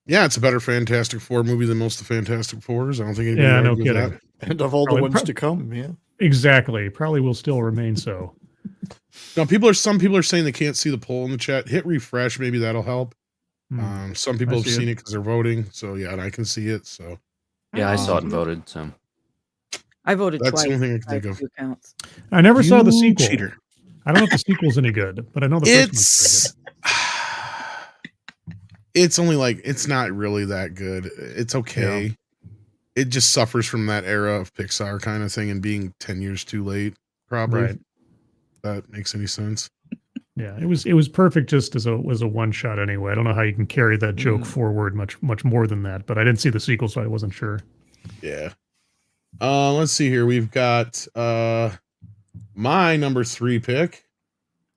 Yeah, it's a better Fantastic Four movie than most of the Fantastic Fours. I don't think anybody no argues kidding. that. And of all the ones to come, yeah. Exactly. Probably will still remain so. Now, some people are saying they can't see the poll in the chat. Hit refresh, maybe that'll help. Some people have seen it because they're voting. So yeah, and I can see it. So yeah, I saw it and voted. So I voted that's twice. the only thing I can think of. Counts. I never saw the sequel. Cheater. I don't know if the sequel's any good, but I know the first one's pretty good. It's only it's not really that good. It's okay. Yeah. It just suffers from that era of Pixar kind of thing and being 10 years too late, probably. Right. If that makes any sense. Yeah, it was perfect just as a one shot anyway. I don't know how you can carry that joke forward much more than that, but I didn't see the sequel, so I wasn't sure. Yeah. Let's see here. We've got my number 3 pick.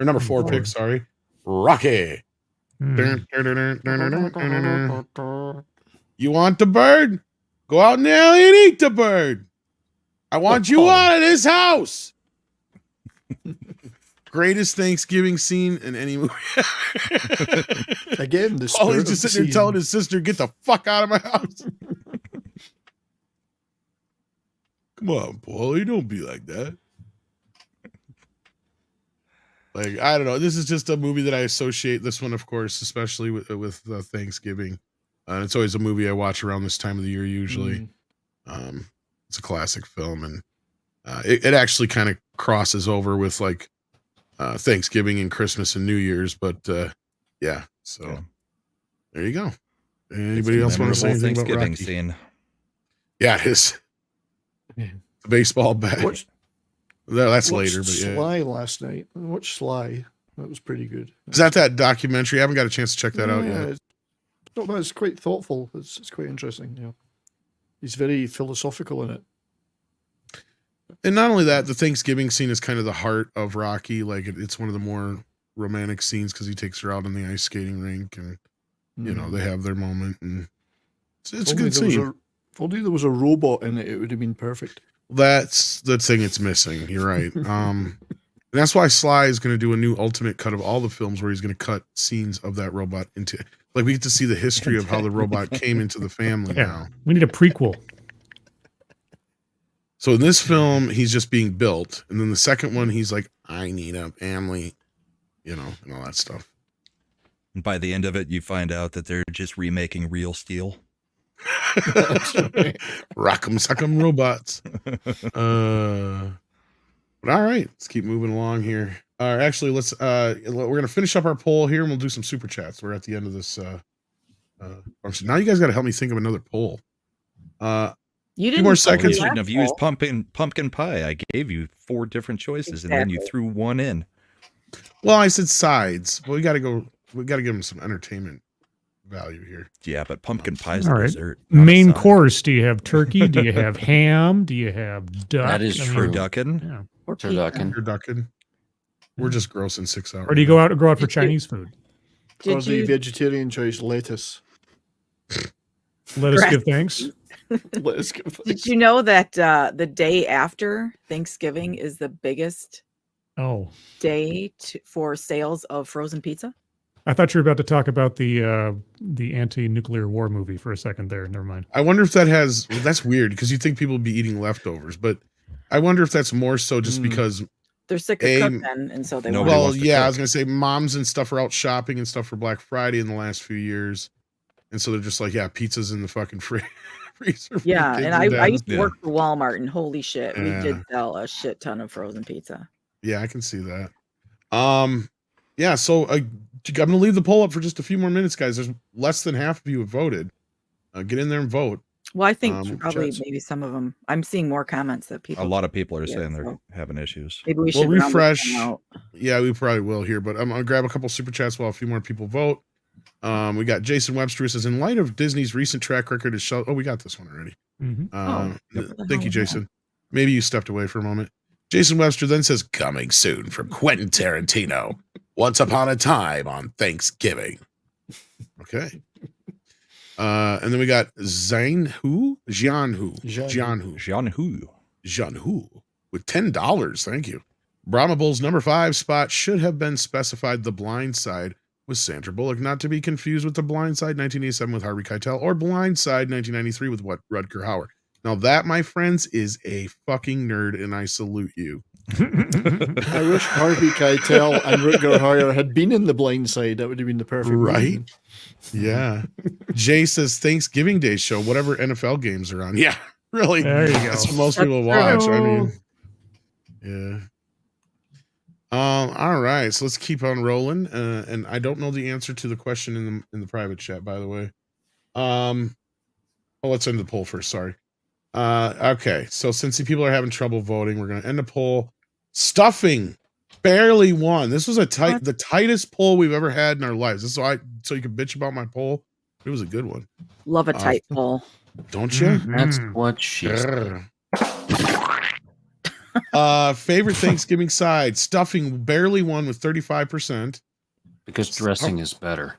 Or number 4 pick, sorry. Rocky. You want the bird? Go out in the alley and eat the bird. I want you out of this house. Greatest Thanksgiving scene in any movie. Again, the Paul is just sitting there telling his sister, "Get the fuck out of my house." Come on, Paulie, don't be like that. I don't know. This is just a movie that I associate. This one, of course, especially with Thanksgiving. It's always a movie I watch around this time of the year. Usually, it's a classic film, and it actually kind of crosses over with Thanksgiving and Christmas and New Year's. But yeah, so there you go. Anybody else want to say anything about Rocky? Scene? Yeah, it is. The baseball bat. That's later, but yeah. Sly last night. I watched Sly. That was pretty good. Is that documentary? I haven't got a chance to check that out yet. It's quite thoughtful. It's quite interesting. Yeah, he's very philosophical in it. And not only that, the Thanksgiving scene is kind of the heart of Rocky. It's one of the more romantic scenes because he takes her out on the ice skating rink, and they have their moment, and it's a good scene. If only there was a robot in it, it would have been perfect. That's the thing it's missing. You're right. And that's why Sly is going to do a new ultimate cut of all the films where he's going to cut scenes of that robot into, we get to see the history of how the robot came into the family now. We need a prequel. So in this film, he's just being built. And then the second one, he's like, I need a family, and all that stuff. And by the end of it, you find out that they're just remaking Real Steel. Rock'em sock'em robots. But all right, let's keep moving along here. Actually, let's we're gonna finish up our poll here, and we'll do some super chats. We're at the end of this function. Now you guys got to help me think of another poll. You didn't. 2 more seconds. You shouldn't have used pumpkin pie. I gave you 4 different choices, and then you threw one in. Well, I said sides. Well, we got to give them some entertainment value here. Yeah, but pumpkin pie is all right. dessert. Main course. Do you have turkey? Do you have ham? Do you have duck? That is true. Turducken. Yeah. Turducken. We're just gross in 6 hours. Or do you go out for Chinese food? Or the vegetarian choice, lettuce. Let us give thanks. Let's give thanks. Did you know that the day after Thanksgiving is the biggest day for sales of frozen pizza? I thought you were about to talk about the anti-nuclear war movie for a second there. Never mind. I wonder if that has. Well, that's weird because you think people would be eating leftovers, but I wonder if that's more so just because they're sick of cooking, and so they. Nobody Well, wants to yeah, I cook. was gonna say moms and stuff are out shopping and stuff for Black Friday in the last few years, and so they're just like, yeah, pizza's in the fucking freezer. For Yeah, kids and I used to Yeah. work for Walmart, and holy shit, we Yeah. did sell a shit ton of frozen pizza. Yeah, I can see that. Yeah, so I'm gonna leave the poll up for just a few more minutes, guys. There's less than half of you have voted. Get in there and vote. Well, I think probably chat's- maybe some of them. I'm seeing more comments that people. A lot of people are Yeah, saying they're so having issues. maybe we We'll should round this refresh. one out. Yeah, we probably will here, but I'm gonna grab a couple super chats while a few more people vote. We got Jason Webster who says, in light of Disney's recent track record of show. Oh, we got this one already. Thank you, Jason. Maybe you stepped away for a moment. Jason Webster then says, coming soon from Quentin Tarantino. Once upon a time on Thanksgiving. Okay. And then we got Jian Hu with $10. Thank you. Brahma Bull's number 5 spot should have been specified The Blind Side with Sandra Bullock, not to be confused with The Blind Side 1987 with Harvey Keitel or Blind Side 1993 with Rutger Hauer. Now that, my friends, is a fucking nerd, and I salute you. I wish Harvey Keitel and Rutger Hauer had been in The Blind Side. That would have been the perfect Right? movie. Yeah. Jay says Thanksgiving Day show, whatever NFL games are on. Yeah, really. There you go. That's what most people That's watch. I true. mean, yeah. All right, so let's keep on rolling. And I don't know the answer to the question in the private chat, by the way. Let's end the poll first. Sorry. Okay, so since the people are having trouble voting, we're gonna end the poll. Stuffing barely won. This was the tightest poll we've ever had in our lives. This is so you can bitch about my poll. It was a good one. Love a tight poll. Don't you? That's what she said. Favorite Thanksgiving side, stuffing barely won with 35%. Because dressing is better.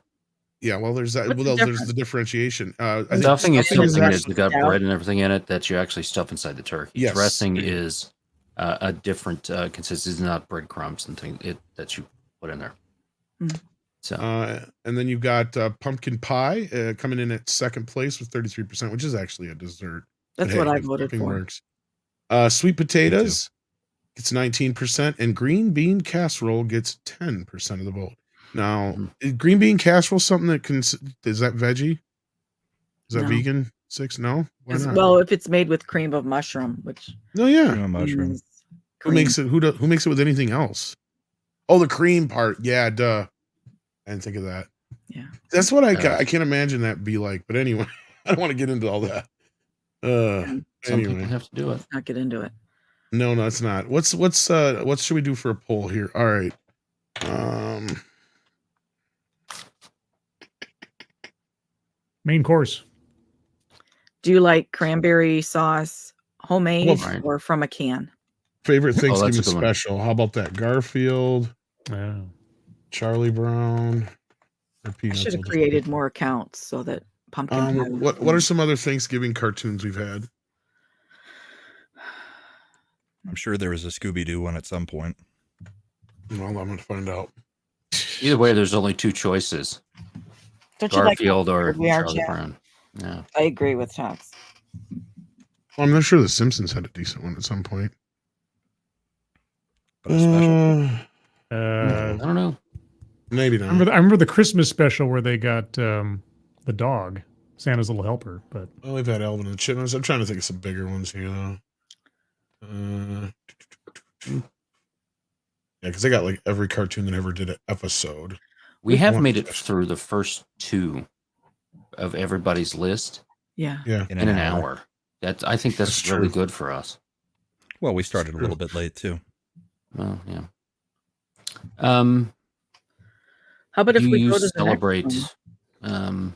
Yeah, well, there's that. What's the Well, there's difference? the differentiation. I think Stuffing is something that's actually- got bread and everything in it that you actually stuff inside the turkey. Yes. Dressing is a different consistency, not breadcrumbs and things that you put in there. Mm. So, and then you've got pumpkin pie coming in at second place with 33%, which is actually a dessert. But That's what I if voted stuffing for. Works. Sweet potatoes gets 19%, and green bean casserole gets 10% of the vote. Now, is green bean casserole something that is that veggie? Is that No. vegan? 6? No? Why not? Well, if it's made with cream of mushroom, which No, yeah. Cream of mushroom. is Who cream. makes it? Who makes it with anything else? Oh, the cream part. Yeah, duh. I didn't think of that. Yeah. That's what I can't imagine that be like. But anyway, I don't want to get into all that. some people Anyway, have to do it. Let's not get into it. no, it's not. What should we do for a poll here? All right. Main course. Do you like cranberry sauce homemade Well, or from a can? Favorite that's a Thanksgiving good one. special. How about that? Garfield, Oh. Charlie Brown, or I Peanuts? should have I'll just- created more accounts so that pumpkin. pie would What be- are some other Thanksgiving cartoons we've had? I'm sure there was a Scooby-Doo one at some point. Well, I'm going to find out. Either way, there's only two choices: Don't you like Garfield or We Are Charlie Chat? Brown. Yeah. I agree with Tox. Well, I'm not sure The Simpsons had a decent one at some point. But a special. I don't know. Maybe I not. remember the Christmas special where they got the dog, Santa's little helper. But Well, we've had Alvin and the Chipmunks. I'm trying to think of some bigger ones here, though. Yeah, because they got like every cartoon that ever did an episode. We have One made it special. through the first two of everybody's list Yeah. Yeah. in an hour. I think that's That's really true. good for us. Well, we started a little bit late too. Well, yeah. How about if Do we you go to the celebrate? next one?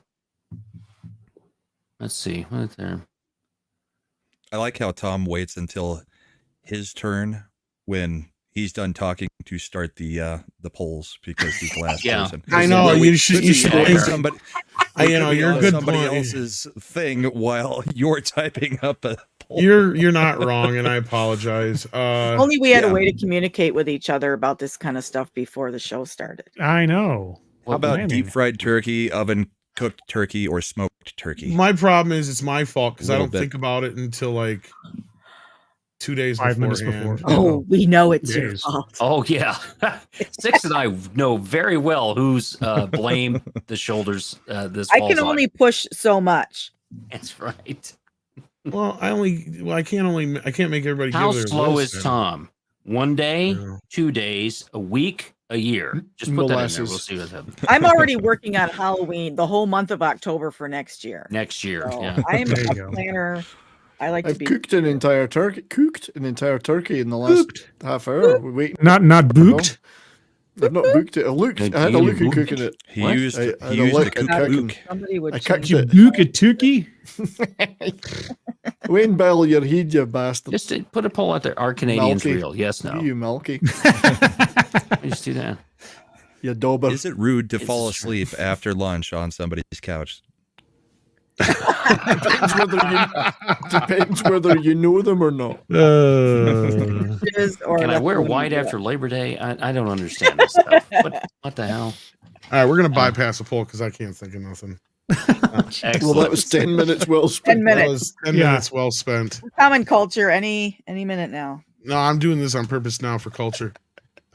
Let's see. What is there? I like how Tom waits until his turn when he's done talking to start the polls because he's the last Yeah. person. I know, Well, you should could be wait. on somebody. You know, you're a good somebody point. else's thing while you're typing up a poll. You're not wrong, and I apologize. Only we had yeah. a way to communicate with each other about this kind of stuff before the show started. I know. How about planning. deep fried turkey, oven cooked turkey, or smoked turkey? My problem is it's my fault because I Little don't bit. think about it until like 2 days 5 minutes beforehand. before. Oh, we know it's your Days. fault. Oh yeah, Six and I know very well whose blame the shoulders this I falls can on. only push so much. That's right. Well, I can't make everybody How give their slow list, is man. Tom? 1 day, Yeah. 2 days, a week, a year. Just put that in there. Molasses. We'll see what happens I'm already working on Halloween the whole month of October for next year. next year. So Yeah. I'm There you a go. planner. I like to I've be cooked an entire turkey. Cooked an entire turkey in the last half hour. We're waiting. Not booked. I've not booked it. I looked. I had a look at cooking it. He What? used I he had a used look a at cook cooking. book. somebody would I change cooked You it. book a turkey? Wayne Bell, your head, you bastard. Just put a poll out there. Are Canadians Milky. real? Yes, no. You milky. Just do that. You dauber. Is it rude to Is fall this true? asleep after lunch on somebody's couch? Depends whether you know them or not. is or Can I let wear them white do it. after Labor Day? I don't understand this stuff. What the hell? All right, we're gonna bypass a poll because I can't think of nothing. Excellent. Well, that was 10 minutes well 10 spent. That minutes. was 10 Yeah. minutes well spent. Common culture. Any minute now. No, I'm doing this on purpose now for culture.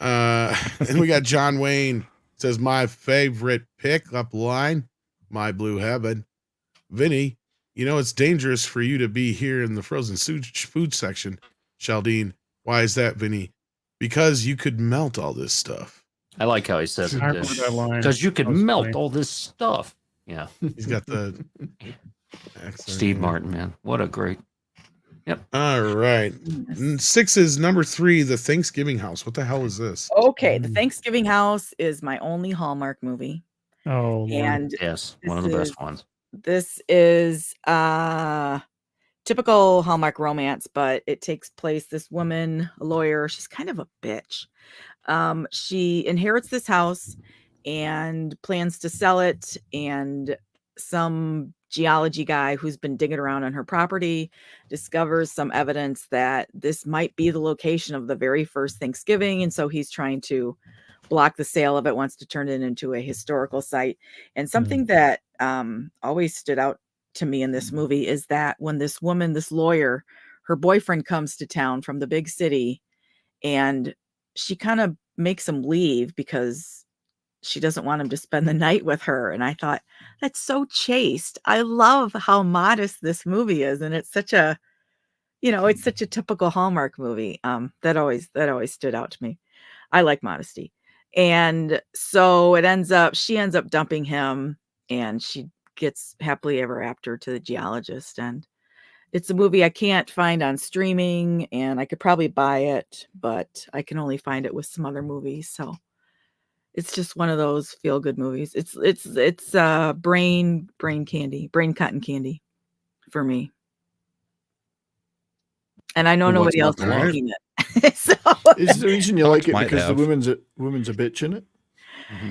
And we got John Wayne says my favorite pickup line, my blue heaven. Vinny, you know it's dangerous for you to be here in the frozen food section. Chaldine, why is that, Vinny? Because you could melt all this stuff. I like how he says it. I remember that line. Because you could That was melt funny. all this stuff. Yeah. He's got the accent. Steve Martin, man. What a great. All right. 6 is number 3, The Thanksgiving House. What the hell is this? Okay, The Thanksgiving House is my only Hallmark movie, Oh, Lord. and Yes. One of the This best is- ones. this is typical Hallmark romance, but it takes place. This woman, a lawyer, she's kind of a bitch. She inherits this house and plans to sell it, and some geology guy who's been digging around on her property discovers some evidence that this might be the location of the very first Thanksgiving, and so he's trying to block the sale of it, wants to turn it into a historical site. And something that always stood out to me in this movie is that when this woman, this lawyer, her boyfriend comes to town from the big city, and she kind of makes him leave because she doesn't want him to spend the night with her. And I thought, that's so chaste. I love how modest this movie is, and it's such a, it's such a typical Hallmark movie. That always stood out to me. I like modesty. And so she ends up dumping him, and she gets happily ever after to the geologist. And it's a movie I can't find on streaming, and I could probably buy it, but I can only find it with some other movies. So it's just one of those feel good movies. It's brain candy, brain cotton candy for me. And I know Well, what's nobody else not is to love? liking it. So Is the reason you like it Might because the have. woman's a bitch in it?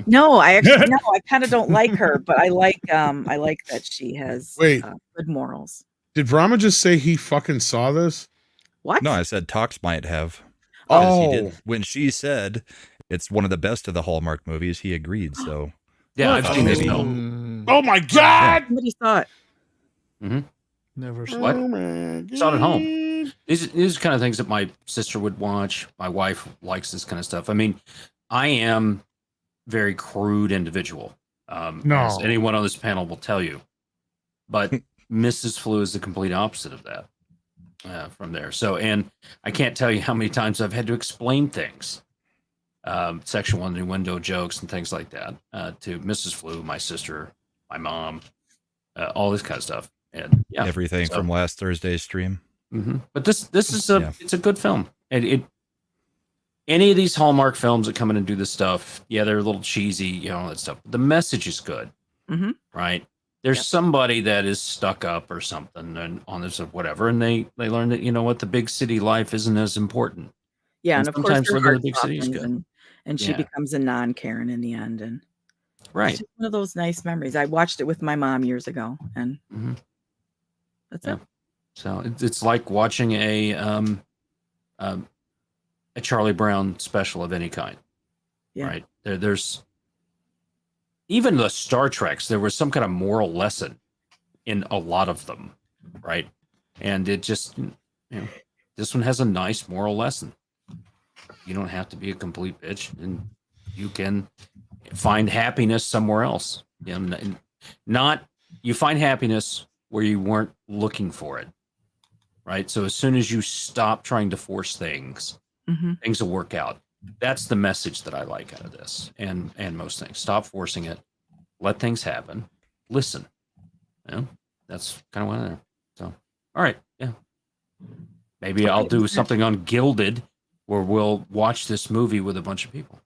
no, I kind of don't like her, but I like that she has Wait. Good morals. Did Brahma just say he fucking saw this? What? No, I said Tox might have. 'Cause Oh, he did. When she said it's one of the best of the Hallmark movies, he agreed. So Yeah, I've seen this maybe- film. oh my God! Somebody saw it. Never saw What? it. Oh my Saw it at home. God. These are kind of things that my sister would watch. My wife likes this kind of stuff. I mean, I am very crude individual. No. As anyone on this panel will tell you. But Mrs. Flu is the complete opposite of that. From there. So, and I can't tell you how many times I've had to explain things, sexual innuendo jokes and things like that, to Mrs. Flu, my sister, my mom, all this kind of stuff. And yeah, everything so- from last Thursday's stream. But this is Yeah. it's a good film. It any of these Hallmark films that come in and do this stuff, yeah, they're a little cheesy, all that stuff. The message is good, Mhm. right? There's Yep. somebody that is stuck up or something and on this or whatever, and they learn that the big city life isn't as important. Yeah, And and of course sometimes her living in heart the big city is softens, good. and she Yeah. becomes a non-Karen in the end. And Right. it's just one of those nice memories. I watched it with my mom years ago, and Mhm. that's Yeah. it. So it's like watching a Charlie Brown special of any kind. Yeah. Right. There's even the Star Treks, there was some kind of moral lesson in a lot of them, right? And it just, this one has a nice moral lesson. You don't have to be a complete bitch, and you can find happiness somewhere else. Not you find happiness where you weren't looking for it, right? So as soon as you stop trying to force things, things will work out. That's the message that I like out of this, and most things. Stop forcing it. Let things happen. Listen. That's kind of what I know. So, all right, yeah. Maybe I'll do something on Gilded, where we'll watch this movie with a bunch of people.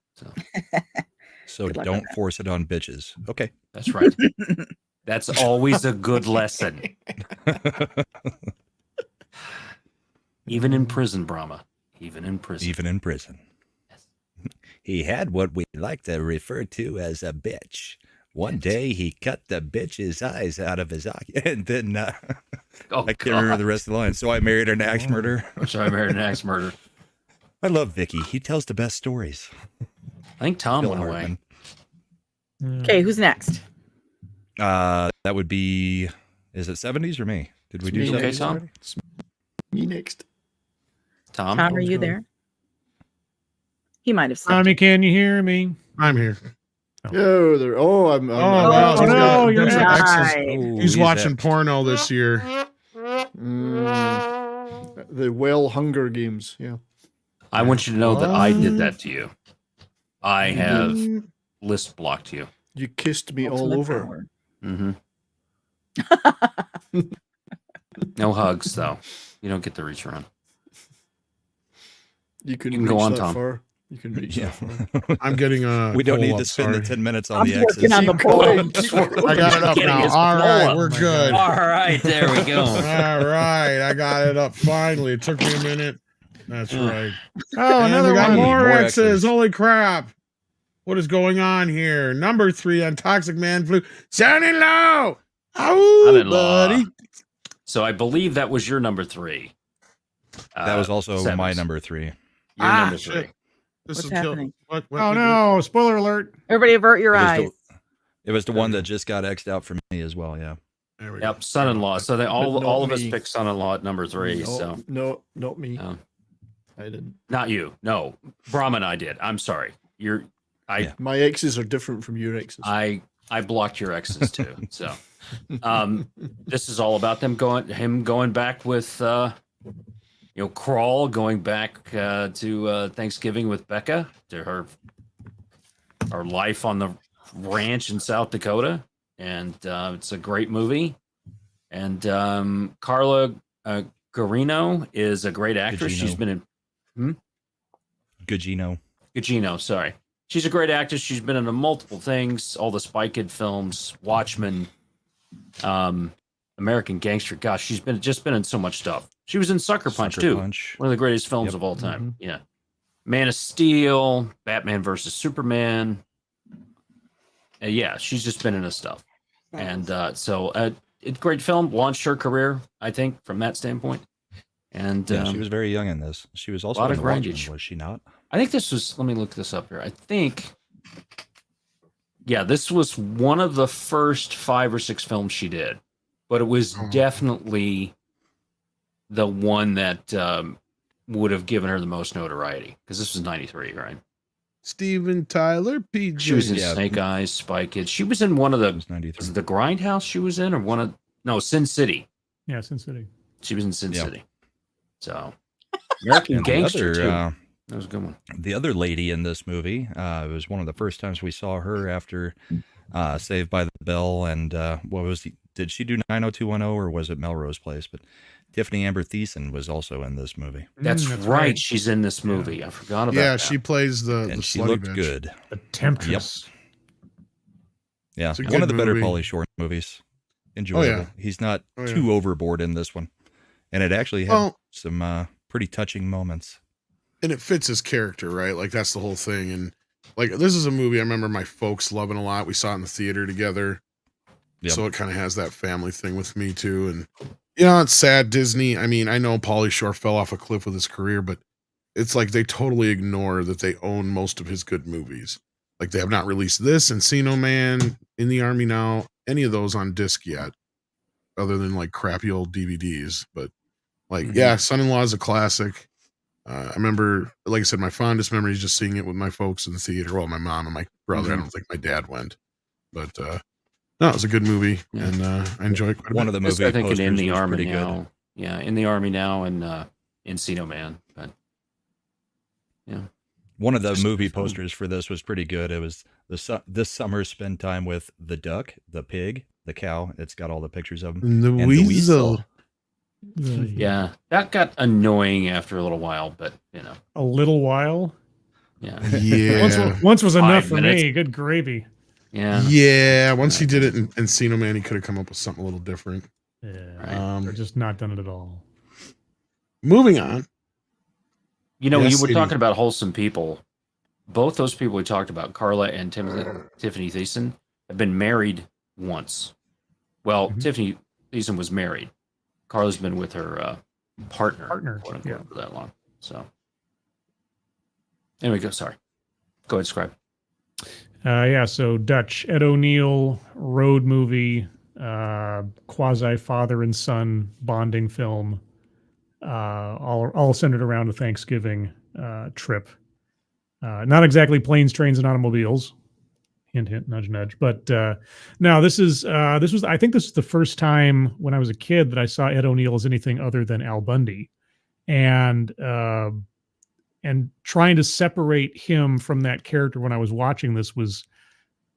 So don't force it on bitches. Okay, that's right. That's always a good lesson. Even in prison, Brahma. Even in prison. Even in prison. Yes. He had what we like to refer to as a bitch. One day he cut the bitch's eyes out of his eye, and then I can't remember the rest of the line. So I married an axe murderer. So I married an axe murderer. I love Vicky. He tells the best stories. I think Tom Bill went Hartman. away. Okay, who's next? That would be. Is it 70s or me? Did we do me 70s okay, Tom? already? Me next. Tom, Tom, are you there? He might have said. Tommy, can you hear me? I'm here. Oh, there. Oh, I'm wow. Oh, no, He's you're got not. exes. Ooh, He's watching out. porno this year. the Hunger Games. Yeah. I want you to know that I did that to you. I have list blocked you. You kissed me all over. Mm-hmm. No hugs, though. You don't get to reach around. You can go on, that Tom. far. You can reach that far. I'm getting a. We don't poll need up, to spend the sorry. 10 minutes on I'm the exes. working on the poll. I got it up Getting now. his All poll right, up. we're good. All right, there we go. All right, I got it up finally. It took me a minute. That's right. Oh, And another we got one. more More X's. X's. Holy crap. What is going on here? Number 3 on Toxic Man Flu. Son-in-law. Oh, Son-in-law. buddy. So I believe that was your number 3. That was also Sevens. my number 3. Your number 3. Shit. What's will kill- happening? What Oh no! Spoiler alert. Everybody avert your eyes. It was the one that just got X'd out for me as well, yeah. There we go. Yep, son-in-law. So they But all not of us me. picked son-in-law at number 3. No, So no, not me. Oh. I didn't. not you. No, Brahma and I did. I'm sorry. My exes are different from your exes. I blocked your exes too. So this is all about him going back with Crawl going back to Thanksgiving with Becca, to her life on the ranch in South Dakota, and it's a great movie. And Carla Gugino is a great actress. Gugino. She's been in Gugino, sorry. She's a great actress. She's been in multiple things, all the Spy Kid films, Watchmen, American Gangster. Gosh, she's been in so much stuff. She was in Sucker Punch too. One of the greatest films of all time. Yeah. Man of Steel, Batman versus Superman. Yeah, she's just been in his stuff. And so it's a great film, launched her career, I think, from that standpoint. And she was very young in this. She was also lot in of the Watchmen, grindage. was she not? I think this was, let me look this up here. I think, yeah, this was one of the first 5 or 6 films she did, but it was definitely the one that would have given her the most notoriety, because this was 93, right? Steven Tyler, PJ. She was in Snake Eyes, Spy Kids. She was in one of the, was it the Grindhouse she was in, or Sin City. Yeah, Sin City. She was in Sin City. So, American Gangster, too. That was a good one. The other lady in this movie, it was one of the first times we saw her after Saved by the Bell, and did she do 90210 or was it Melrose Place? But Tiffany Amber Thiessen was also in this movie. That's right. She's in this movie. I forgot about that. Yeah, she plays the she slutty looked bitch. good. The Temptress. Yeah, It's a one good of the better movie. Pauly Shore movies. Enjoyable. yeah. He's not Oh, yeah. too overboard in this one, and it actually had some pretty touching moments. And it fits his character, right? Like that's the whole thing. And like this is a movie I remember my folks loving a lot. We saw it in the theater together. Yep. So it kind of has that family thing with me too. And it's sad Disney. I mean, I know Pauly Shore fell off a cliff with his career, but it's like they totally ignore that they own most of his good movies. Like they have not released this Encino Man, In the Army Now, any of those on disc yet, other than like crappy old DVDs. But like, yeah, Son-in-Law is a classic. I remember, like I said, my fondest memory is just seeing it with my folks in the theater. Well, my mom and my brother. I don't think my dad went, but no, it was a good movie, and I enjoyed it quite a bit. One of the movie I think posters In the was Army pretty Now. good. Yeah, In the Army Now and Encino Man. But yeah, one of the movie posters for this was pretty good. It was this summer spend time with the duck, the pig, the cow. It's got all the pictures of them. The and weasel. yeah, that got annoying after a little while, but A little while. yeah, Yeah. Once was enough 5 for minutes. me. Good gravy. Yeah. Yeah. Once he did it in Encino Man, he could have come up with something a little different. Yeah, or just not done it at all. Moving on. You Yes, were Sadie. talking about wholesome people. Both those people we talked about, Carla and Tiffany Thiessen, have been married once. Well, Tiffany Thiessen was married. Carla's been with her partner, quote unquote, for that long. So, anyway, sorry. Go ahead, Scribe. Yeah, so Dutch, Ed O'Neill, road movie, quasi father and son bonding film, all centered around a Thanksgiving trip. Not exactly planes, trains, and automobiles. Hint, hint, nudge, nudge. But now this was the first time when I was a kid that I saw Ed O'Neill as anything other than Al Bundy, and trying to separate him from that character when I was watching this was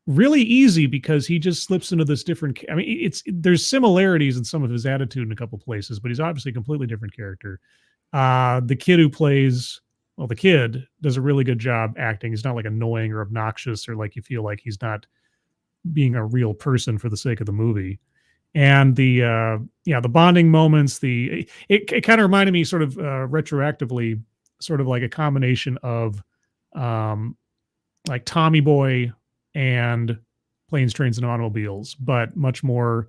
really easy because he just slips into this different. I mean, there's similarities in some of his attitude in a couple places, but he's obviously a completely different character. The kid who plays. Well, the kid does a really good job acting. He's not like annoying or obnoxious or like you feel like he's not being a real person for the sake of the movie. And the bonding moments, it kind of reminded me sort of retroactively, sort of like a combination of like Tommy Boy and Planes, Trains, and Automobiles, but much more,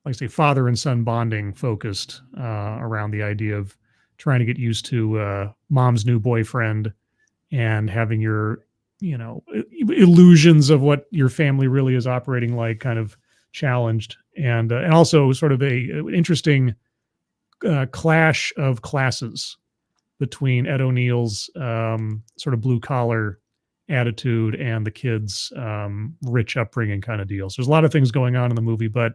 like I say, father and son bonding focused around the idea of trying to get used to mom's new boyfriend and having your, illusions of what your family really is operating like kind of challenged. And also sort of an interesting clash of classes between Ed O'Neill's sort of blue collar attitude and the kid's rich upbringing kind of deal. So there's a lot of things going on in the movie, but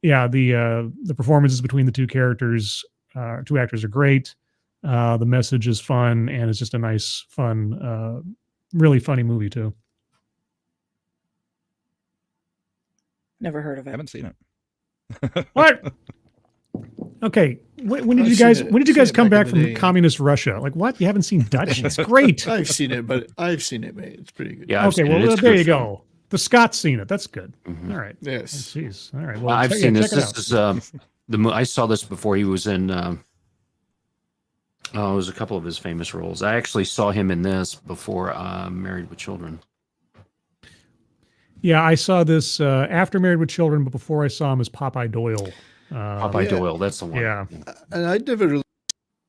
yeah, the performances between the two actors are great. The message is fun, and it's just a nice, fun, really funny movie too. Never heard of it. Haven't seen it. What? Okay, when did you guys come back from communist Russia? Like what? You haven't seen Dutch? It's great. I've seen it, mate. It's pretty good. Yeah. Okay. Well, there you go. The Scott's seen it. That's good. Mm-hmm. All right. Yes. Jeez. All right. Well, I've seen this. check it This out. is I saw this before he was in. It was a couple of his famous roles. I actually saw him in this before Married with Children. Yeah, I saw this after Married with Children, but before I saw him as Popeye Doyle. Popeye Doyle, that's the one. Yeah. And I'd never really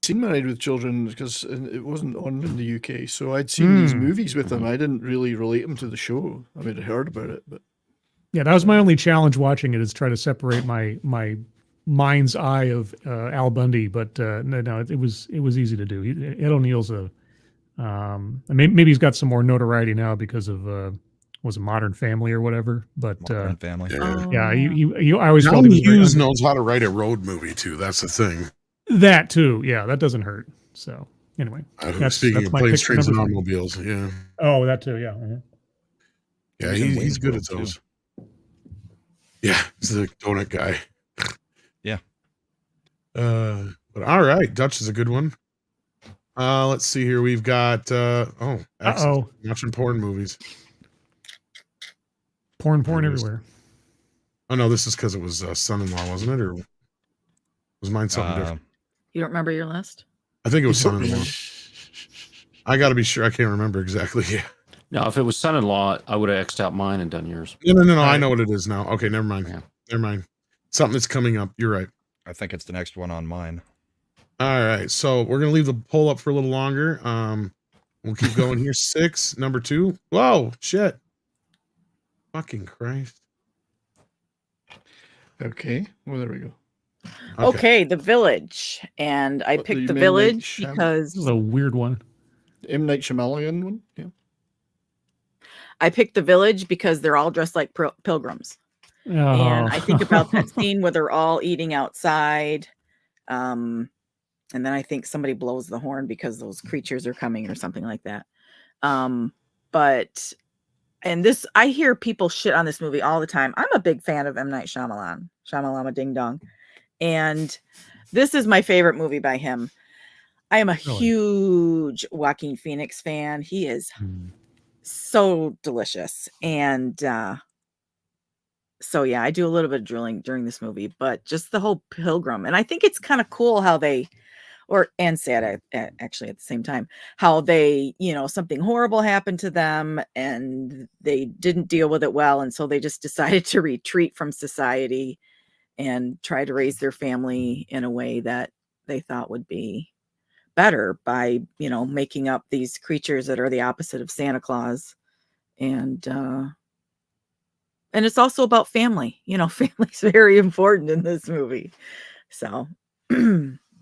seen Married with Children because it wasn't on in the UK. So I'd seen these movies with him. I didn't really relate him to the show. I mean, I heard about it, but Yeah, that was my only challenge watching it, is try to separate my mind's eye of Al Bundy. But no, it was easy to do. Ed O'Neill's maybe he's got some more notoriety now because of was it Modern Family or whatever. But Modern Family. yeah, I always felt John he was very Hughes knows how to write a road movie too. That's the thing. that too. Yeah, that doesn't hurt. So anyway, Speaking of my planes, pick trains, and number 3. automobiles, yeah, Oh, that too. Yeah. Uh-huh. yeah, He's in he's Wayne's good World, at those. Yeah, he's the donut guy. Yeah. But all right, Dutch is a good one. Let's see here. We've got watching porn movies. Porn everywhere. Oh no, this is because it was son-in-law, wasn't it, or was mine something different? You don't remember your list? I think it was son-in-law. I got to be sure. I can't remember exactly. Yeah. No, if it was son-in-law, I would have X'd out mine and done yours. No. I know what it is now. Okay, never mind. Yeah. Never mind. Something that's coming up. You're right. I think it's the next one on mine. All right, so we're gonna leave the poll up for a little longer. We'll keep going here. 6, number 2. Whoa, shit. Fucking Christ. Okay. Well, there we go. Okay, The Village. And I What, picked the The M. Night Village Shyam- because This is a weird one. M. Night Shyamalan one. Yeah. I picked The Village because they're all dressed like pilgrims. And I think about that scene where they're all eating outside. And then I think somebody blows the horn because those creatures are coming or something like that. But this, I hear people shit on this movie all the time. I'm a big fan of M. Night Shyamalan, Shyamalama Ding Dong. And this is my favorite movie by him. I am a huge Joaquin Phoenix fan. He is so delicious. And so, yeah, I do a little bit of drilling during this movie, but just the whole pilgrim. And I think it's kind of cool how they, and sad actually at the same time, how they, something horrible happened to them and they didn't deal with it well. And so they just decided to retreat from society and try to raise their family in a way that they thought would be better by, making up these creatures that are the opposite of Santa Claus. And it's also about family. Family's very important in this movie. So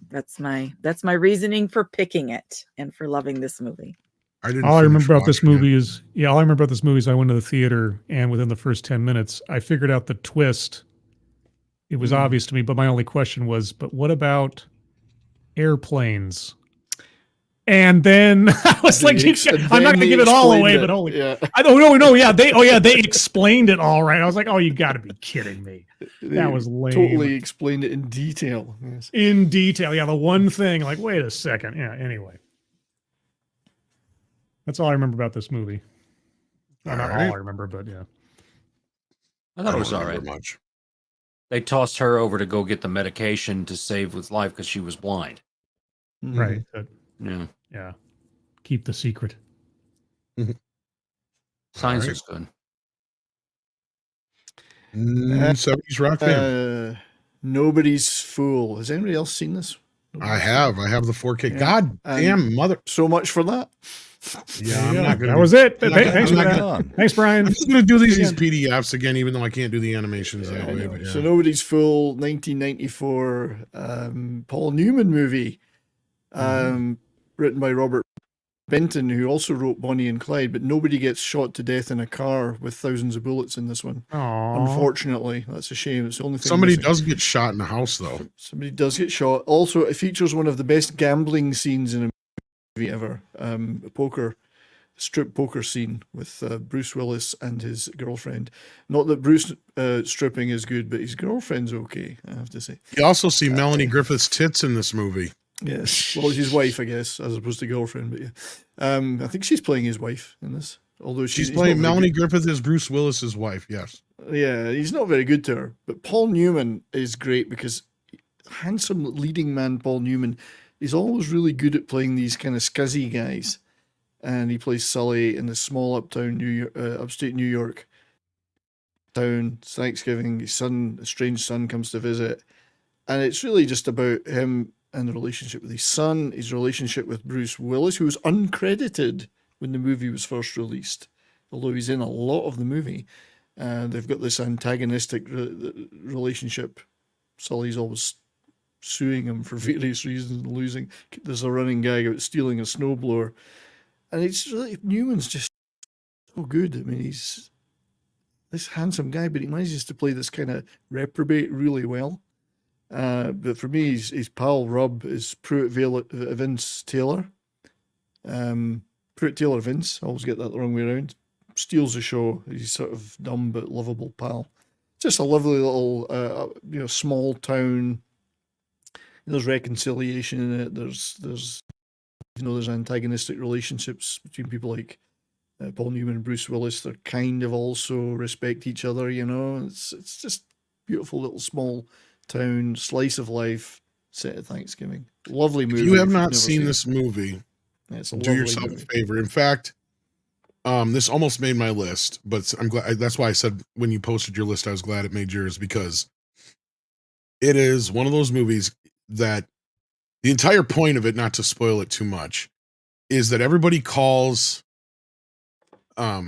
that's my reasoning for picking it and for loving this movie. All I remember about this movie is I went to the theater and within the first 10 minutes, I figured out the twist. It was obvious to me, but my only question was, but what about airplanes? And then I was like, I'm not going to give it all away, but holy, I don't know. Yeah. They explained it all right. I was like, oh, you got to be kidding me. That was lame. Totally explained it in detail. Yes. In detail. Yeah. The one thing, like, wait a second. Yeah. Anyway. That's all I remember about this movie. Not all I remember, but yeah. I thought it was all right. Much. They tossed her over to go get the medication to save with life because she was blind. Right. Yeah. Yeah. Keep the secret. Signs is good. 70s rock fan. Nobody's Fool. Has anybody else seen this? I have the 4K. Yeah. God damn mother. So much for that. Yeah, I'm not gonna. That was it. Thanks for that. Thanks, Brian. I'm just gonna do these PDFs again, even though I can't do the animations that way. But So Nobody's Fool, 1994, Paul Newman movie, written by Robert Benton, who also wrote Bonnie and Clyde. But nobody gets shot to death in a car with thousands of bullets in this one. Aww. Unfortunately, that's a shame. It's the only thing. Somebody does get shot in a house, though. Somebody does get shot. Also, it features one of the best gambling scenes in a movie ever. A strip poker scene with Bruce Willis and his girlfriend. Not that Bruce stripping is good, but his girlfriend's okay, I have to say. You also see Melanie Griffith's tits in this movie. Yes, well, his wife, I guess, as opposed to girlfriend. But yeah, I think she's playing his wife in this. Although she's playing Melanie Griffith as Bruce Willis's wife. Yes. Yeah, he's not very good to her, but Paul Newman is great because handsome leading man Paul Newman is always really good at playing these kind of scuzzy guys, and he plays Sully in the small upstate New York town. It's Thanksgiving, his son, a strange son, comes to visit, and it's really just about him and the relationship with his son, his relationship with Bruce Willis, who was uncredited when the movie was first released, although he's in a lot of the movie. And they've got this antagonistic relationship. Sully's always suing him for various reasons and losing. There's a running gag about stealing a snowblower. And it's really, Newman's just so good. I mean, he's this handsome guy, but he manages to play this kind of reprobate really well. But for me, his pal Rob is Pruitt Vince Taylor. Pruitt Taylor Vince, I always get that the wrong way around. Steals the show. He's sort of dumb but lovable pal. Just a lovely little, small town. There's reconciliation in it. There's antagonistic relationships between people like Paul Newman and Bruce Willis. They're kind of also respect each other. It's just beautiful little small town slice of life set at Thanksgiving. Lovely movie. If you have not seen this movie, do yourself a favor. In fact, this almost made my list, but I'm glad. That's why I said when you posted your list, I was glad it made yours, because it is one of those movies that the entire point of it, not to spoil it too much, is that everybody calls oh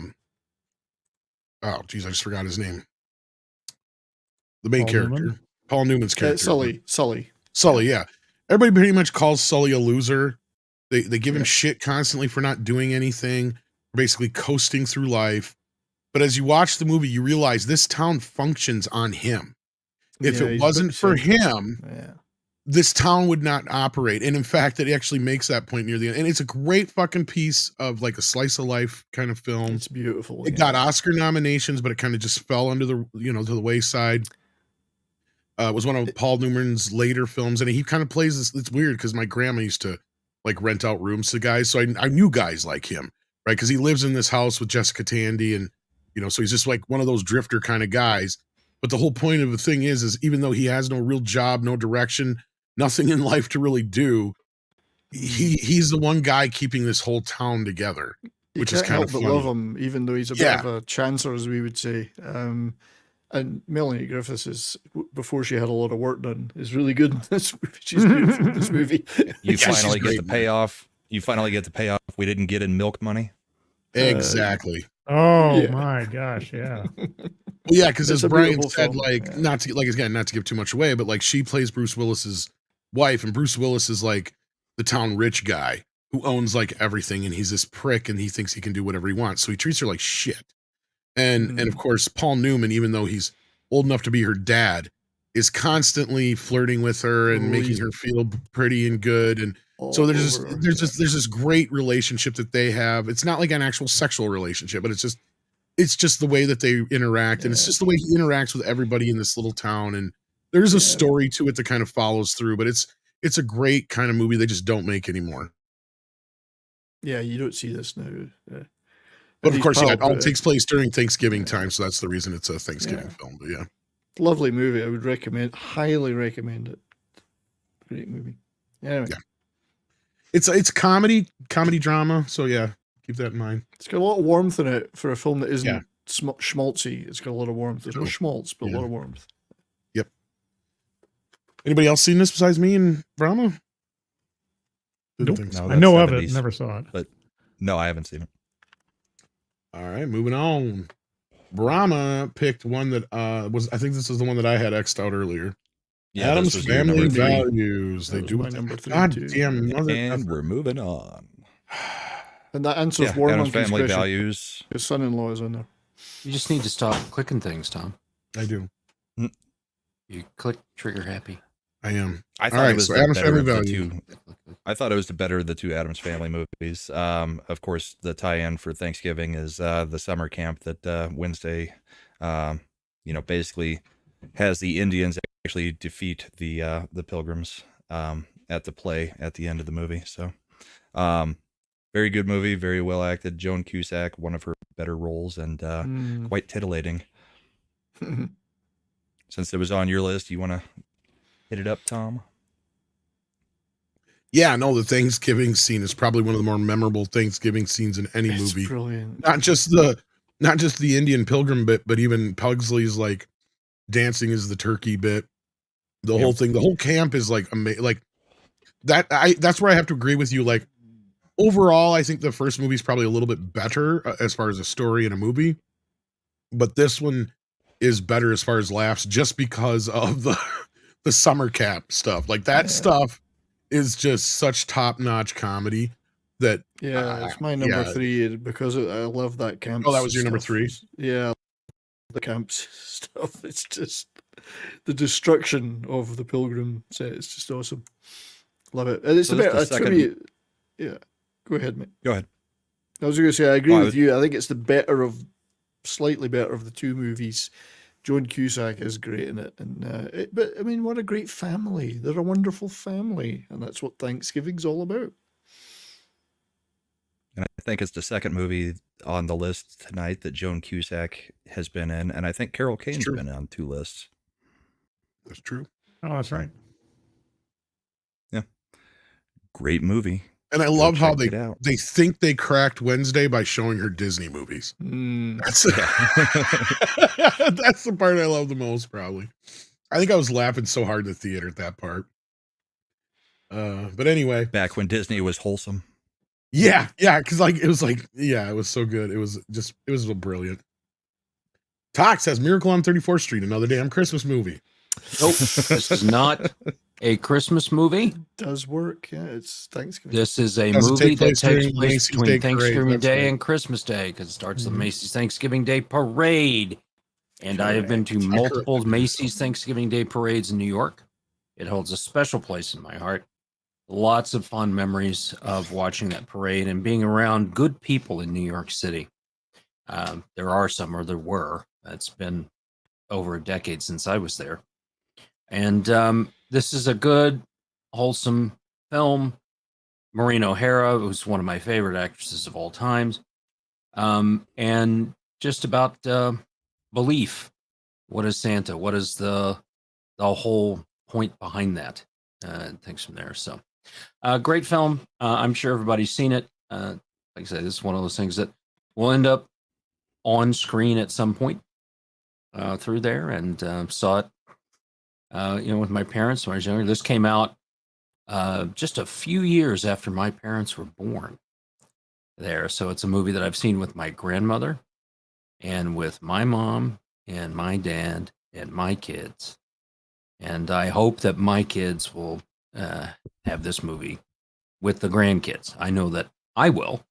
geez, I just forgot his name. The main Paul character. Newman? Paul Newman's character. Sully. Sully, yeah. Everybody pretty much calls Sully a loser. They give him shit constantly for not doing anything, basically coasting through life. But as you watch the movie, you realize this town functions on him. If it wasn't for him, this town would not operate. And in fact, it actually makes that point near the end. And it's a great fucking piece of like a slice of life kind of film. It's beautiful. It got Oscar nominations, but it kind of just fell under the, to the wayside. It was one of Paul Newman's later films. And he kind of plays this. It's weird because my grandma used to like rent out rooms to guys. So I knew guys like him, right? Because he lives in this house with Jessica Tandy. And, so he's just like one of those drifter kind of guys. But the whole point of the thing is even though he has no real job, no direction, nothing in life to really do, he's the one guy keeping this whole town together, which is kind of funny. Love him, even though he's a bit of a chancer, as we would say. And Melanie Griffiths is, before she had a lot of work done, is really good in this movie. She's beautiful in this movie. You finally get the payoff. You finally get the payoff we didn't get in Milk Money. Exactly. Oh my gosh, yeah. Well, yeah, because as Brian said, not to give too much away, but like she plays Bruce Willis's wife, and Bruce Willis is like the town rich guy who owns like everything, and he's this prick, and he thinks he can do whatever he wants, so he treats her like shit. And of course, Paul Newman, even though he's old enough to be her dad, is constantly flirting with her and making her feel pretty and good. And so there's this great relationship that they have. It's not like an actual sexual relationship, but it's just the way that they interact, and it's just the way he interacts with everybody in this little town. And there's a story to it that kind of follows through, but it's a great kind of movie they just don't make anymore. Yeah, you don't see this now. But of course, it all takes place during Thanksgiving time, so that's the reason it's a Thanksgiving film. But yeah, lovely movie. I would highly recommend it. Great movie. Anyway. Yeah, it's comedy drama. So yeah, keep that in mind. It's got a lot of warmth in it for a film that isn't schmaltzy. It's got a lot of warmth. There's no schmaltz, but a lot of warmth. Yep. Anybody else seen this besides me and Brahma? Nope. No, I know 70s, of it, never saw it. But no, I haven't seen it. All right, moving on. Brahma picked one that I think this is the one that I had X'd out earlier. Yeah, Adam's Family Values. Values. They do my number 3. God damn. And we're moving on. And that answers Adam's Family Values. His son-in-law is in there. You just need to stop clicking things, Tom. I do. You click trigger happy. I am. I thought it was the better of the two. I thought it was the better of the two Adams Family movies. Of course, the tie-in for Thanksgiving is the summer camp that Wednesday, basically has the Indians actually defeat the Pilgrims at the play at the end of the movie. So, very good movie, very well acted. Joan Cusack, one of her better roles, and quite titillating. Since it was on your list, you want to hit it up, Tom? Yeah, no, the Thanksgiving scene is probably one of the more memorable Thanksgiving scenes in any movie. Brilliant. Not just the Indian Pilgrim bit, but even Pugsley's like dancing is the turkey bit. The whole thing, the whole camp is like amazing. Like that. That's where I have to agree with you. Like overall, I think the first movie is probably a little bit better as far as a story and a movie, but this one is better as far as laughs, just because of the summer camp stuff. Like that stuff is just such top-notch comedy that it's my number 3 because I love that camp. Oh, that was your number 3? Yeah, the camps stuff. It's just the destruction of the Pilgrim set. It's just awesome. Love it. And it's So a this bit. is the second- me, yeah. Go ahead, mate. Go ahead. I was going to say I agree Well, with you. I think it's slightly better of the two movies. Joan Cusack is great in it, and but I mean, what a great family! They're a wonderful family, and that's what Thanksgiving's all about. And I think it's the second movie on the list tonight that Joan Cusack has been in, and I think Carol Kane's been on 2 lists. That's true. Oh, that's right. Yeah, great movie. And I love how check it out. they think they cracked Wednesday by showing her Disney movies. That's that's the part I love the most, probably. I think I was laughing so hard in the theater at that part. But anyway, back when Disney was wholesome. Yeah, because like it was so good. It was brilliant. Tox has Miracle on 34th Street, another damn Christmas movie. Nope, this is not a Christmas movie. Does work, yeah. It's Thanksgiving. This is a Does it movie take that place takes during place Macy's between Day Parade? Thanksgiving That's Day right. and Christmas Day because it starts the Mhm. Macy's Thanksgiving Day Parade. And I have been to multiple Macy's Thanksgiving Day parades in New York. It holds a special place in my heart. Lots of fond memories of watching that parade and being around good people in New York City. There are some, or there were. It's been over a decade since I was there. And this is a good, wholesome film. Maureen O'Hara, who's one of my favorite actresses of all times. And just about belief. What is Santa? What is the whole point behind that? Things from there. So, great film. I'm sure everybody's seen it. Like I said, this is one of those things that will end up on screen at some point through there, and saw it. With my parents when I was younger. This came out just a few years after my parents were born. There, so it's a movie that I've seen with my grandmother, and with my mom, and my dad, and my kids. And I hope that my kids will have this movie with the grandkids. I know that I will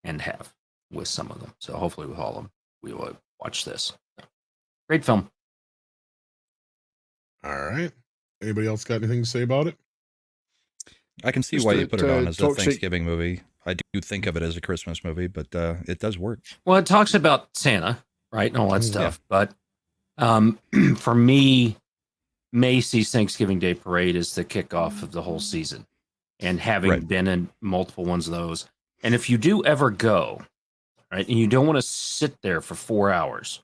and have with some of them. So hopefully with all of them, we will watch this. Great film. All right. Anybody else got anything to say about it? I can see Just why you that, put it on as a Toxic- Thanksgiving movie. I do think of it as a Christmas movie, but it does work. Well, it talks about Santa, right, and all that Yeah. stuff. But for me, Macy's Thanksgiving Day Parade is the kickoff of the whole season. And having Right. been in multiple ones of those, and if you do ever go, right, and you don't want to sit there for 4 hours,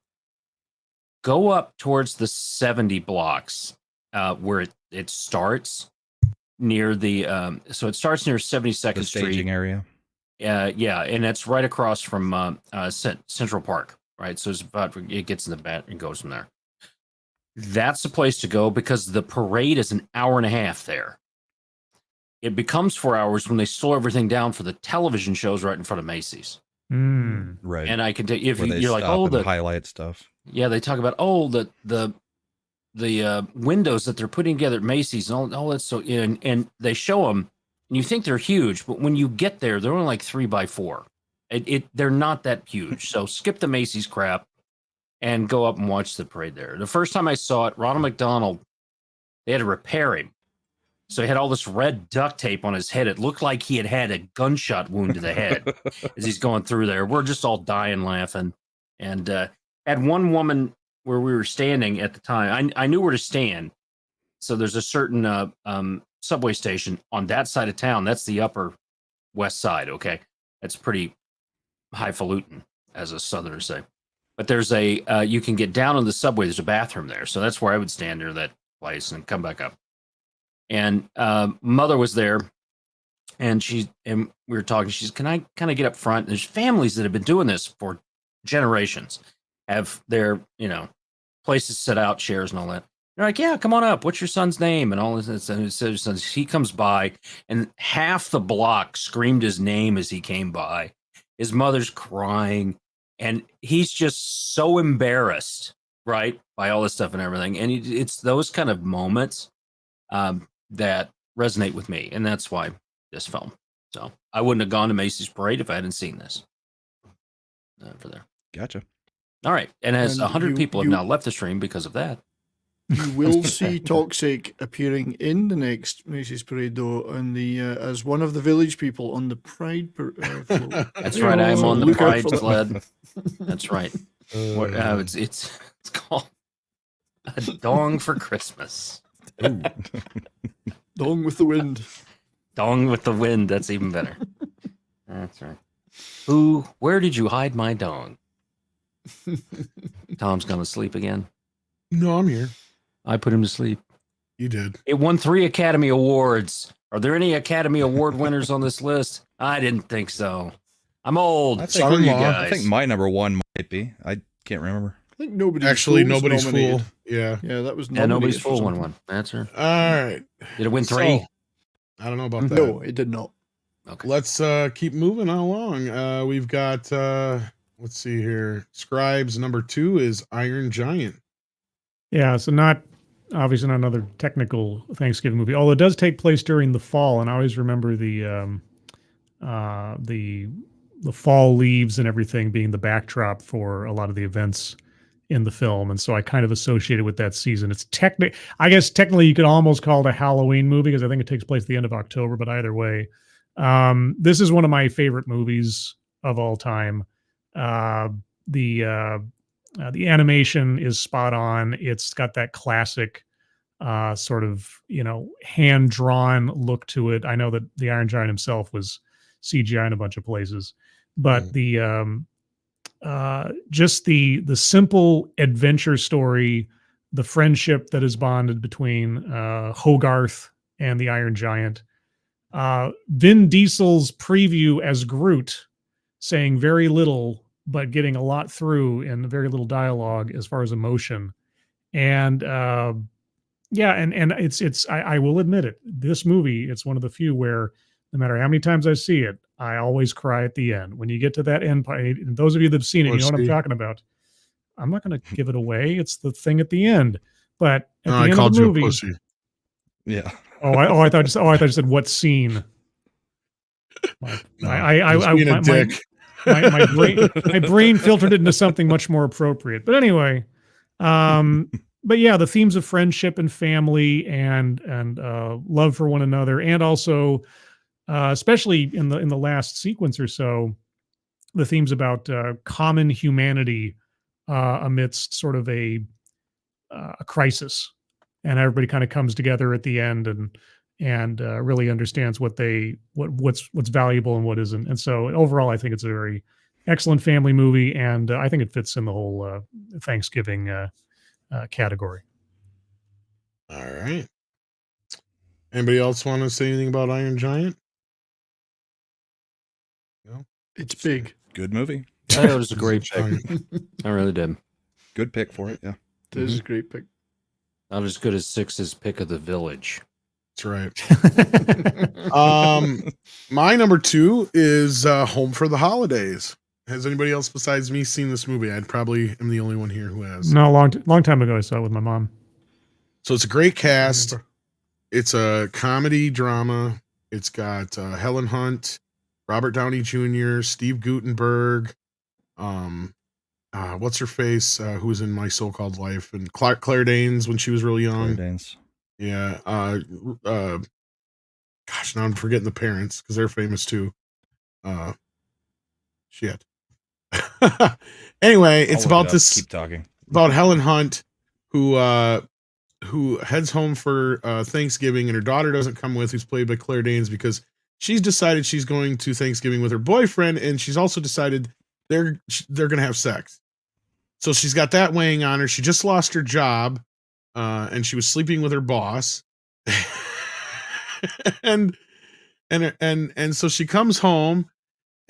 go up towards the 70 blocks where it starts near the so it starts near 72nd The Street. staging area. Yeah, and it's right across from Central Park, right? So it's about, it gets in the back and goes from there. That's the place to go because the parade is an hour and a half there. It becomes 4 hours when they slow everything down for the television shows right in front of Macy's. Right. And I can take if Where they you're like, stop oh, and the highlight stuff. yeah, they talk about the windows that they're putting together at Macy's and all that's so, and they show them and you think they're huge, but when you get there, they're only like 3x4. They're not that huge. So skip the Macy's crap and go up and watch the parade there. The first time I saw it, Ronald McDonald, they had to repair him. So he had all this red duct tape on his head. It looked like he had a gunshot wound to the head as he's going through there. We're just all dying laughing. And had one woman where we were standing at the time. I knew where to stand. So there's a certain subway station on that side of town. That's the upper west side, okay? That's pretty highfalutin, as a southerner say. But there's you can get down on the subway. There's a bathroom there. So that's where I would stand near that place and come back up. And mother was there, and we were talking. She's, can I kind of get up front? There's families that have been doing this for generations, have their places set out, chairs and all that. They're like, yeah, come on up. What's your son's name? And all this. And it says he comes by, and half the block screamed his name as he came by. His mother's crying, and he's just so embarrassed, right, by all this stuff and everything. And it's those kind of moments that resonate with me, and that's why this film. So I wouldn't have gone to Macy's Parade if I hadn't seen this. For there. Gotcha. All right, and as And 100 you- people have you- now left the stream because of that. You will see Toxic appearing in the next Macy's Parade, though, on the as one of the village people on the Pride float. That's right. I'm on the Look out Pride for that. sled. That's right. It's called A Dong for Christmas. Dong with the wind. Dong with the wind. That's even better. That's right. Where did you hide my dong? Tom's gonna sleep again. No, I'm here. I put him to sleep. You did. It won 3 Academy Awards. Are there any Academy Award winners on this list? I didn't think so. I'm old. I think, Screw you Son-in-law. guys. I think my number one might be. I can't remember. I think nobody's Nobody's nominated. fool. Yeah. Yeah, that was Yeah, nobody's nominated for full something. one. That's her. All right. Did it win 3? So, I don't know about that. No, it did not. Okay. Let's keep moving along. We've got let's see here. Scribes number 2 is Iron Giant. Yeah, so not obviously not another technical Thanksgiving movie, although it does take place during the fall, and I always remember the fall leaves and everything being the backdrop for a lot of the events in the film, and so I kind of associated with that season. It's I guess technically you could almost call it a Halloween movie because I think it takes place at the end of October, but either way, this is one of my favorite movies of all time. Uh, the animation is spot on. It's got that classic sort of hand drawn look to it. I know that the Iron Giant himself was CGI in a bunch of places, but the just the simple adventure story, the friendship that is bonded between Hogarth and the Iron Giant. Vin Diesel's preview as Groot, saying very little but getting a lot through in very little dialogue as far as emotion, and yeah, and I will admit it. This movie, it's one of the few where no matter how many times I see it, I always cry at the end. When you get to that end part, and those of you that've seen it, you know what I'm talking about. I'm not going to give it away. It's the thing at the end. But at the end of the movie, you a pussy. Yeah. I thought you said what scene. My brain filtered it into something much more appropriate. But anyway, but yeah, the themes of friendship and family and love for one another, and also especially in the last sequence or so, the themes about common humanity amidst sort of a crisis, and everybody kind of comes together at the end and really understands what's valuable and what isn't. And so overall, I think it's a very excellent family movie, and I think it fits in the whole Thanksgiving category. All right. Anybody else want to say anything about Iron Giant? No. It's big. Good movie. I thought it was a great pick. I really did. Good pick for it. Yeah. It is a great pick. Not as good as Six's pick of The Village. That's right. My number 2 is Home for the Holidays. Has anybody else besides me seen this movie? I probably am the only one here who has. No, long time ago I saw it with my mom. So it's a great cast. It's a comedy drama. It's got Helen Hunt, Robert Downey Jr., Steve Guttenberg, what's her face, who was in My So-Called Life, and Claire Danes when she was really young. Claire Danes. Yeah. Gosh, now I'm forgetting the parents because they're famous too. Shit. Anyway, it's about this. Keep talking. About Helen Hunt, who heads home for Thanksgiving, and her daughter doesn't come with, who's played by Claire Danes, because she's decided she's going to Thanksgiving with her boyfriend, and she's also decided they're going to have sex. So she's got that weighing on her. She just lost her job, and she was sleeping with her boss, and so she comes home,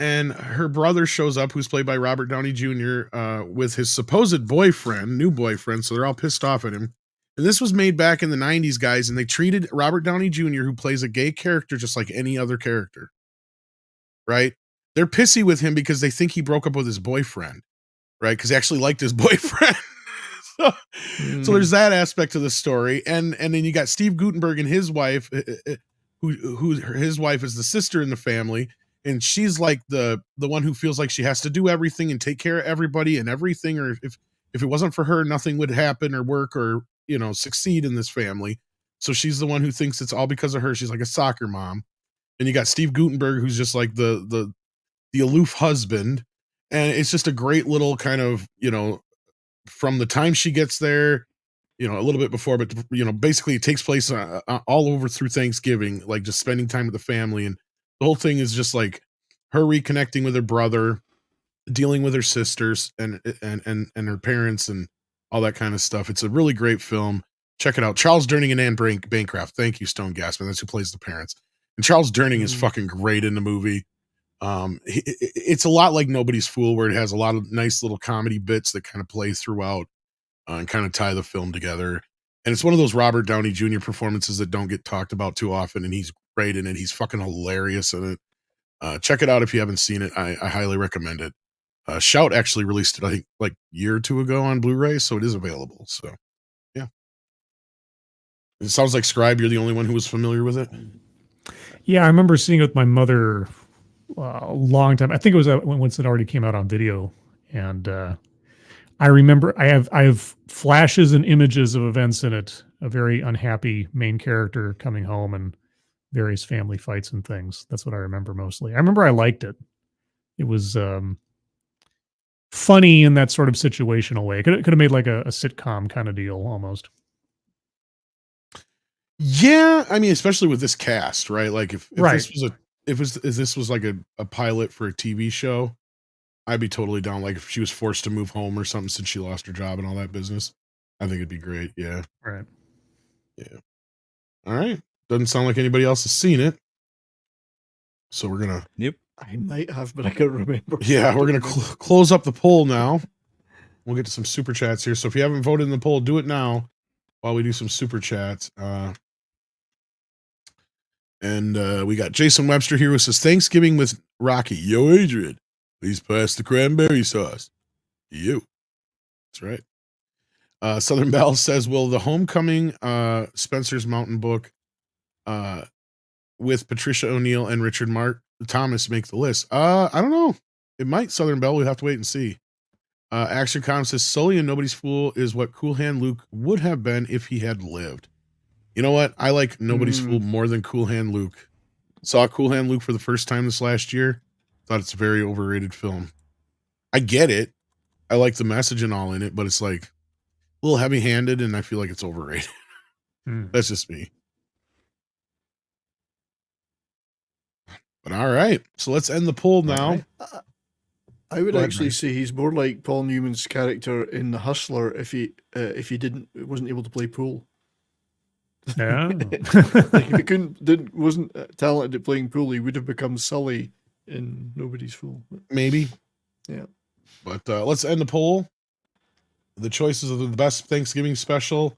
and her brother shows up, who's played by Robert Downey Jr., with his supposed new boyfriend. So they're all pissed off at him. And this was made back in the 90s, guys, and they treated Robert Downey Jr., who plays a gay character, just like any other character, right? They're pissy with him because they think he broke up with his boyfriend, right? Because he actually liked his boyfriend. So there's that aspect of the story. And then you got Steve Guttenberg and his wife, who his wife is the sister in the family. And she's like the one who feels like she has to do everything and take care of everybody and everything. Or if it wasn't for her, nothing would happen or work or, succeed in this family. So she's the one who thinks it's all because of her. She's like a soccer mom. And you got Steve Guttenberg, who's just like the aloof husband. And it's just a great little kind of, from the time she gets there, a little bit before, but, basically it takes place all over through Thanksgiving, like just spending time with the family. And the whole thing is just like her reconnecting with her brother, dealing with her sisters and her parents and all that kind of stuff. It's a really great film. Check it out. Charles Durning and Anne Bancroft. Thank you, Stone Gassman. That's who plays the parents. And Charles Durning is fucking great in the movie. It's a lot like Nobody's Fool, where it has a lot of nice little comedy bits that kind of play throughout and kind of tie the film together. And it's one of those Robert Downey Jr. performances that don't get talked about too often. And he's great in it. He's fucking hilarious in it. Check it out if you haven't seen it. I highly recommend it. Shout actually released it, I think, like a year or two ago on Blu-ray, so it is available. So, yeah. It sounds like Scribe, you're the only one who was familiar with it. Yeah, I remember seeing it with my mother a long time. I think it was once it already came out on video, and I remember I have flashes and images of events in it. A very unhappy main character coming home and various family fights and things. That's what I remember mostly. I remember I liked it. It was funny in that sort of situational way. Could have made like a sitcom kind of deal almost. Yeah, I mean, especially with this cast, right? Like if Right. this was like a pilot for a TV show, I'd be totally down. Like if she was forced to move home or something since she lost her job and all that business, I think it'd be great. Yeah. Right. Yeah. All right. Doesn't sound like anybody else has seen it. So we're gonna. Yep. I might have, but I can't remember. Yeah, we're gonna close up the poll now. We'll get to some super chats here. So if you haven't voted in the poll, do it now while we do some super chats. And we got Jason Webster here who says Thanksgiving with Rocky. Yo, Adrian, please pass the cranberry sauce. You. That's right. Southern Belle says, will the Homecoming Spencer's Mountain Book with Patricia O'Neill and Richard Thomas make the list? I don't know. It might, Southern Belle. We'll have to wait and see. Action Com says Sully and Nobody's Fool is what Cool Hand Luke would have been if he had lived. You know what? I like Nobody's Fool more than Cool Hand Luke. Saw Cool Hand Luke for the first time this last year. Thought it's a very overrated film. I get it. I like the message and all in it, but it's like a little heavy-handed, and I feel like it's overrated. That's just me. But all right, so let's end the poll now. Right. I would actually say he's more like Paul Newman's character in The Hustler if he wasn't able to play pool. Yeah. Like if he wasn't talented at playing pool, he would have become Sully in Nobody's Fool. Maybe. Yeah. But let's end the poll. The choices of the best Thanksgiving special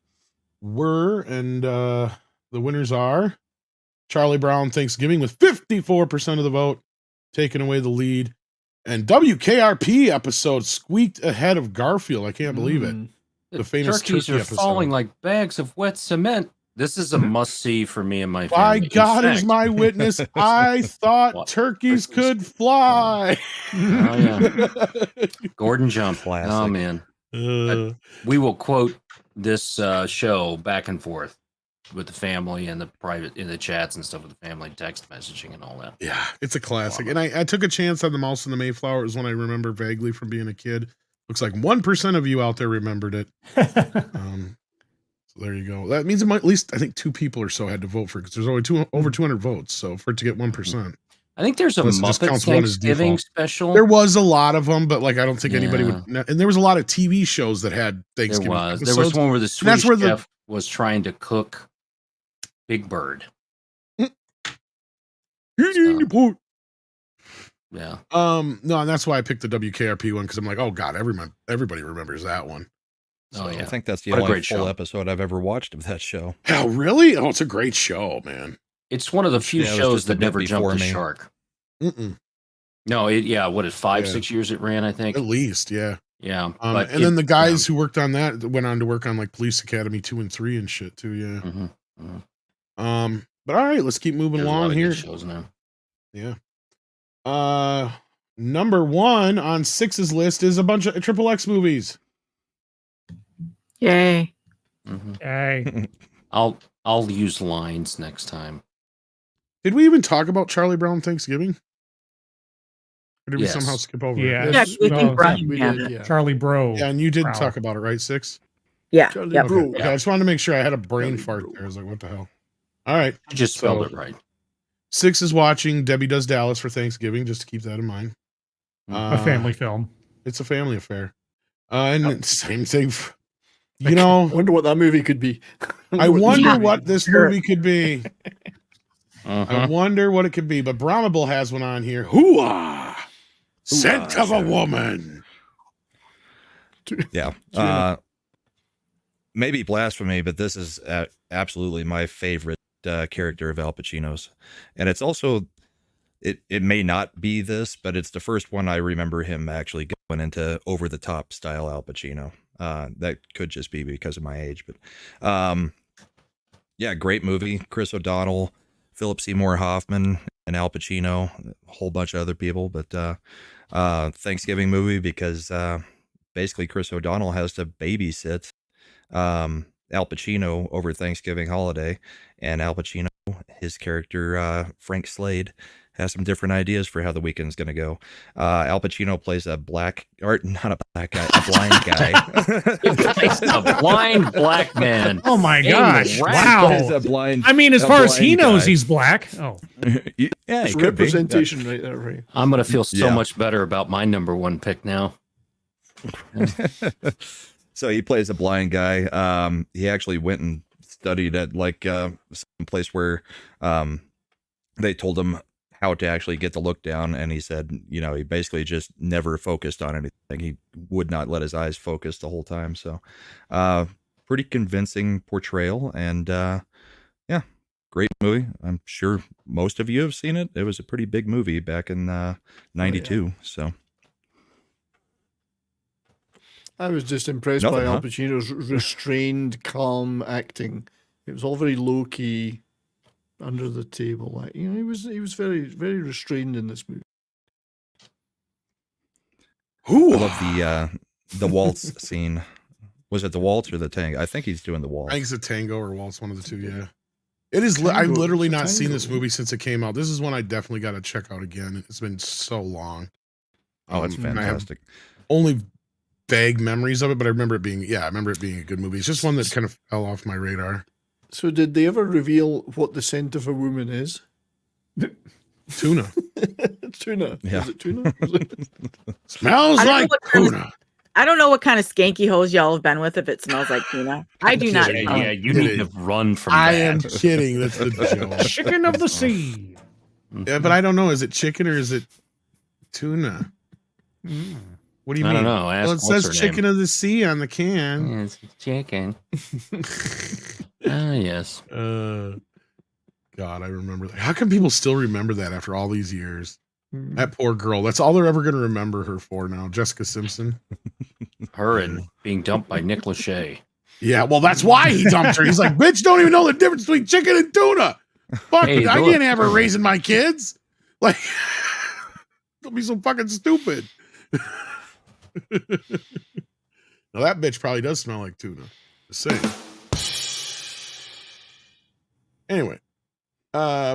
were, and the winners are Charlie Brown Thanksgiving with 54% of the vote, taking away the lead. And WKRP episode squeaked ahead of Garfield. I can't believe it. The famous turkeys turkey are episode. falling like bags of wet cement. This is a must-see for me and my My family. God is my witness. I thought turkeys could fly. Oh, yeah. Gordon Jump. Classic. Oh, man. We will quote this show back and forth with the family and in the chats and stuff with the family, text messaging and all that. Yeah, it's a classic. And I took a chance on the Mouse and the Mayflower. It was one I remember vaguely from being a kid. Looks like 1% of you out there remembered it. So there you go. That means at least I think 2 people or so had to vote for it because there's only over 200 votes. So for it to get 1%. I think there's a Muppet Thanksgiving special. There was a lot of them, but like I don't think anybody would. And there was a lot of TV shows that had Thanksgiving. There was one where the Swedish chef was trying to cook Big Bird. Yeah. No, and that's why I picked the WKRP one because I'm like, oh God, everybody remembers that one. So I think that's the only full episode I've ever watched of that show. Oh, really? Oh, it's a great show, man. It's one of the few shows that never jumped the shark. No, what is 5-6 years it ran? I think at least, yeah. Yeah. And then the guys who worked on that went on to work on like Police Academy 2 and 3 and shit too. Yeah. But all right, let's keep moving along here. Shows now. Yeah. Number 1 on 6's list is a bunch of XXX movies. Yay. Yay. I'll use lines next time. Did we even talk about Charlie Brown Thanksgiving? Or did we somehow skip over it? Yes. We did, Charlie Bro. Yeah, and you did talk about it, right, 6? Yeah. Yep. Okay, I just wanted to make sure I had a brain fart there. I was like, what the hell? All right. You just spelled it right. 6 is watching Debbie Does Dallas for Thanksgiving, just to keep that in mind. A family film. It's a family affair. And same thing. You know, I wonder what that movie could be. I wonder what this movie could be. I wonder what it could be. But Brahmable has one on here. Hooah! Scent of a woman. Yeah. Maybe blasphemy, but this is absolutely my favorite character of Al Pacino's. And it's also it may not be this, but it's the first one I remember him actually going into over the top style Al Pacino. That could just be because of my age, but yeah, great movie. Chris O'Donnell, Philip Seymour Hoffman, and Al Pacino, a whole bunch of other people, but Thanksgiving movie because basically Chris O'Donnell has to babysit Al Pacino over Thanksgiving holiday, and Al Pacino, his character Frank Slade, has some different ideas for how the weekend's going to go. Al Pacino plays a black, or not a black guy, a blind guy. A blind black man. Oh my gosh! Wow. Plays a blind, I mean, as a far as he blind knows, guy. he's black. Oh, Yeah, It's it could be. representation right there, right? I'm going to feel so Yeah. much better about my number one pick now. So he plays a blind guy. He actually went and studied at like some place where they told him how to actually get the look down, and he said, you know, he basically just never focused on anything. He would not let his eyes focus the whole time. So pretty convincing portrayal, and yeah, great movie. I'm sure most of you have seen it. It was a pretty big movie back in '92. So I was just impressed Nothing, by Al huh? Pacino's restrained, calm acting. It was all very low key, under the table. Like, you know, he was very, very restrained in this movie. I love the waltz scene. Was it the waltz or the tango? I think he's doing the waltz. I think it's a tango or waltz, one of the two. Yeah, it is. I've Tango, literally it's a not seen tango. this movie since it came out. This is one I definitely got to check out again. It's been so long. Oh, it's and I have fantastic. only vague memories of it, but I remember it being. Yeah, I remember it being a good movie. It's just one that kind of fell off my radar. So, did they ever reveal what the scent of a woman is? Tuna Tuna. Yeah. Is it tuna? Was it- smells I don't know like what kind of- tuna. I don't know what kind of skanky hoes y'all have been with if it smells like tuna. I do not Yeah, know. yeah, you It need is. to run from I that. am kidding. That's the joke. chicken of the sea. Yeah, but I don't know. Is it chicken or is it tuna? What do you I mean? don't know. Ask Well, it what's says her chicken name. of the sea on the can. Yes, chicken. Ah, yes. God, I remember that. How can people still remember that after all these years? Hmm. That poor girl. That's all they're ever going to remember her for now. Jessica Simpson. Her and being dumped by Nick Lachey. Yeah, well, that's why he dumped her. He's like, bitch, don't even know the difference between chicken and tuna. Fuck, Hey, I look. can't have her raising my kids. Like, don't be so fucking stupid. Now that bitch probably does smell like tuna. Just saying. Anyway,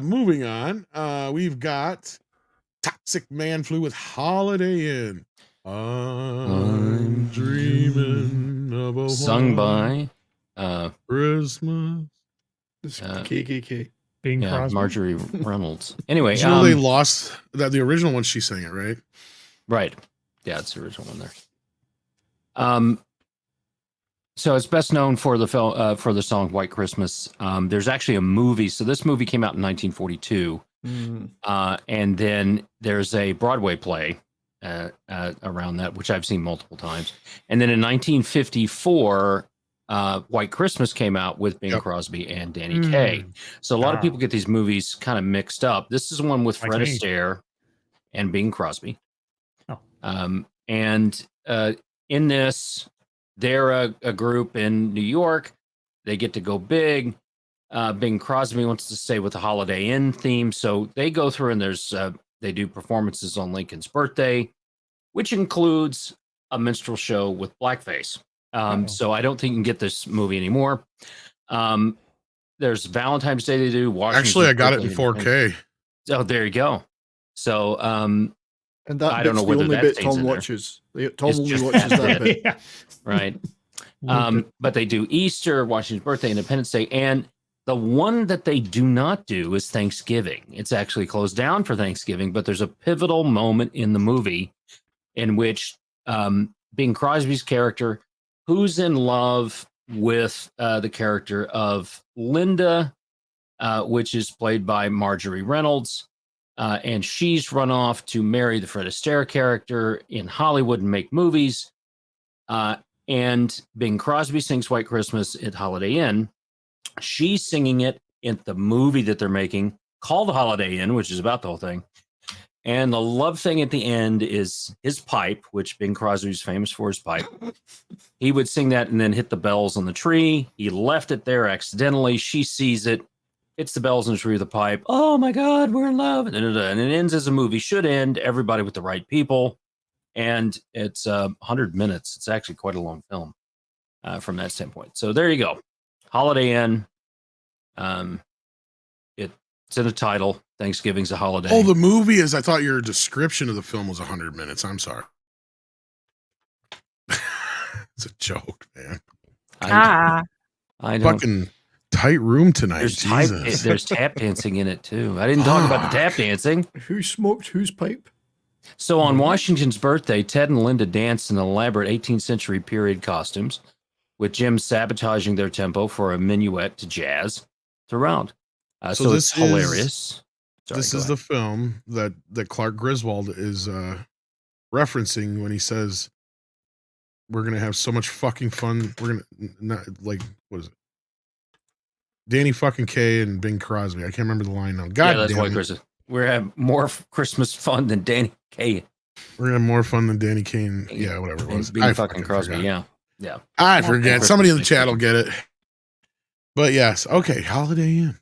moving on. We've got Toxic Man Flu with Holiday Inn. I'm dreaming of a Sung white by Christmas. It's Uh, KKK. Bing yeah, Crosby. Marjorie Reynolds. Anyway, Did you know they lost that the original one she sang it, right? right. Yeah, it's the original one there. So it's best known for the film for the song "White Christmas." There's actually a movie. So this movie came out in 1942, and then there's a Broadway play around that, which I've seen multiple times. And then in 1954, White Christmas came out with Bing Crosby and Danny Kaye. So a lot of people get these movies kind of mixed up. This is one with Like Fred me. Astaire and Bing Crosby. Oh. And in this, they're a group in New York. They get to go big. Bing Crosby wants to stay with the Holiday Inn theme, so they go through and they do performances on Lincoln's birthday, which includes a minstrel show with blackface. So I don't think you can get this movie anymore. There's Valentine's Day they do. Washington's Actually, I got it in birthday, 4K. Oh, there you go. So And that I don't bit's know whether the only that bit stays Tom in there. watches. Tom It's only just watches that that bit. bit. Yeah. right. But they do Easter, Washington's birthday, Independence Day, and the one that they do not do is Thanksgiving. It's actually closed down for Thanksgiving, but there's a pivotal moment in the movie in which Bing Crosby's character, who's in love with the character of Linda, which is played by Marjorie Reynolds, and she's run off to marry the Fred Astaire character in Hollywood and make movies. And Bing Crosby sings White Christmas at Holiday Inn. She's singing it in the movie that they're making called Holiday Inn, which is about the whole thing. And the love thing at the end is his pipe, which Bing Crosby's famous for his pipe. He would sing that and then hit the bells on the tree. He left it there accidentally. She sees it, hits the bells on the tree with the pipe. Oh my God, we're in love. And it ends as a movie should end. Everybody with the right people. And it's 100 minutes. It's actually quite a long film from that standpoint. So there you go. Holiday Inn. It's in the title. Thanksgiving's a holiday. Oh, the movie is. I thought your description of the film was 100 minutes. I'm sorry. It's a joke, man. Ah. I don't. Fucking tight room tonight. There's tap dancing in it too. I didn't talk about the tap dancing. Who smoked whose pipe? So on Washington's birthday, Ted and Linda danced in elaborate 18th century period costumes, with Jim sabotaging their tempo for a minuet to jazz throughout. So it's hilarious. This is the film that Clark Griswold is referencing when he says, we're going to have so much fucking fun. We're going to, not like, what is it? Danny fucking Kaye and Bing Crosby. I can't remember the line now. God that's damn why it. Chris. We're having more Christmas fun than Danny Kaye. We're going to have more fun than Danny Kaye and, yeah, whatever it was. Bing fucking Crosby, forgot. Yeah. I forget. Somebody in the chat will get it. But yes, okay, Holiday Inn.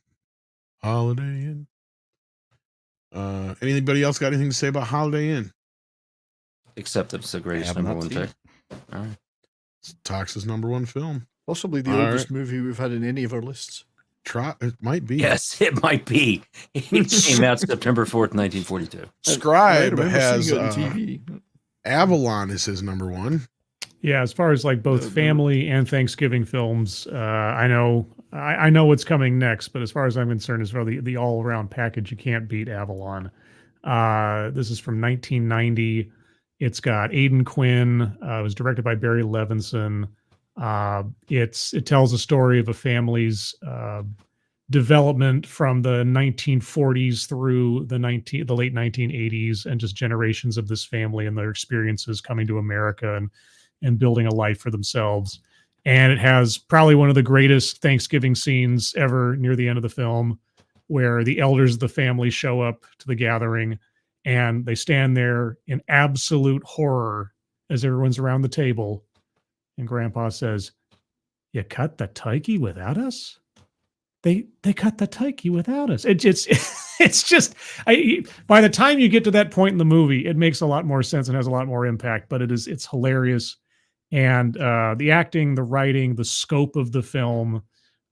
Holiday Inn. Anybody else got anything to say about Holiday Inn? Except that it's the greatest number one pick. All right. It's Tox's number one film. Possibly the oldest movie we've had in any of our lists. It might be. Yes, it might be. It came out September 4th, 1942. Scribe I has seeing it on TV. Avalon is his number one. Yeah, as far as like both family and Thanksgiving films, I know what's coming next, but as far as I'm concerned, as far as the all around package, you can't beat Avalon. This is from 1990. It's got Aidan Quinn. It was directed by Barry Levinson. It tells a story of a family's development from the 1940s through the late 1980s, and just generations of this family and their experiences coming to America and building a life for themselves. And it has probably one of the greatest Thanksgiving scenes ever near the end of the film, where the elders of the family show up to the gathering and they stand there in absolute horror as everyone's around the table. And Grandpa says, "You cut the turkey without us?" They cut the turkey without us. It's just by the time you get to that point in the movie, it makes a lot more sense and has a lot more impact. But it's hilarious. And the acting, the writing, the scope of the film,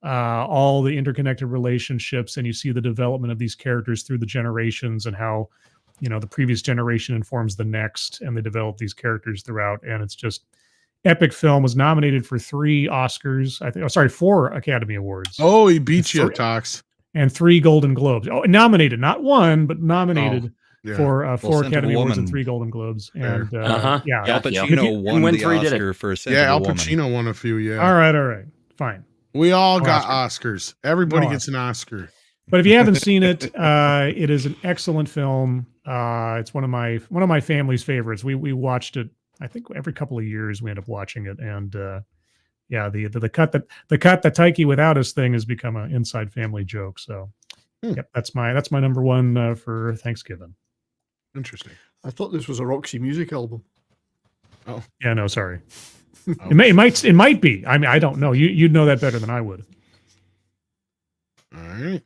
all the interconnected relationships, and you see the development of these characters through the generations and how, the previous generation informs the next, and they develop these characters throughout. And it's just epic film. Was nominated for 3 Oscars, 4 Academy Awards. Oh, he beat you, Tox. And 3 Golden Globes. Oh, nominated, not one, but nominated. Yeah. For 4 Academy Awards and 3 Golden Globes. And Uh-huh. yeah, Al Pacino won the Oscar for Scent Yeah, of a Al Woman. Pacino won a few, yeah. All right. Fine. We all No got Oscar. Oscars. Everybody No gets an Oscar. But if you haven't seen it, it is an excellent film. It's one of my family's favorites. We watched it, I think every couple of years we end up watching it. And yeah, the cut the turkey without us thing has become an inside family joke. So yep, that's my number one for Thanksgiving. Interesting. I thought this was a Roxy Music album. Oh. Yeah, no, sorry. It might be. I mean, I don't know. You'd know that better than I would. All right.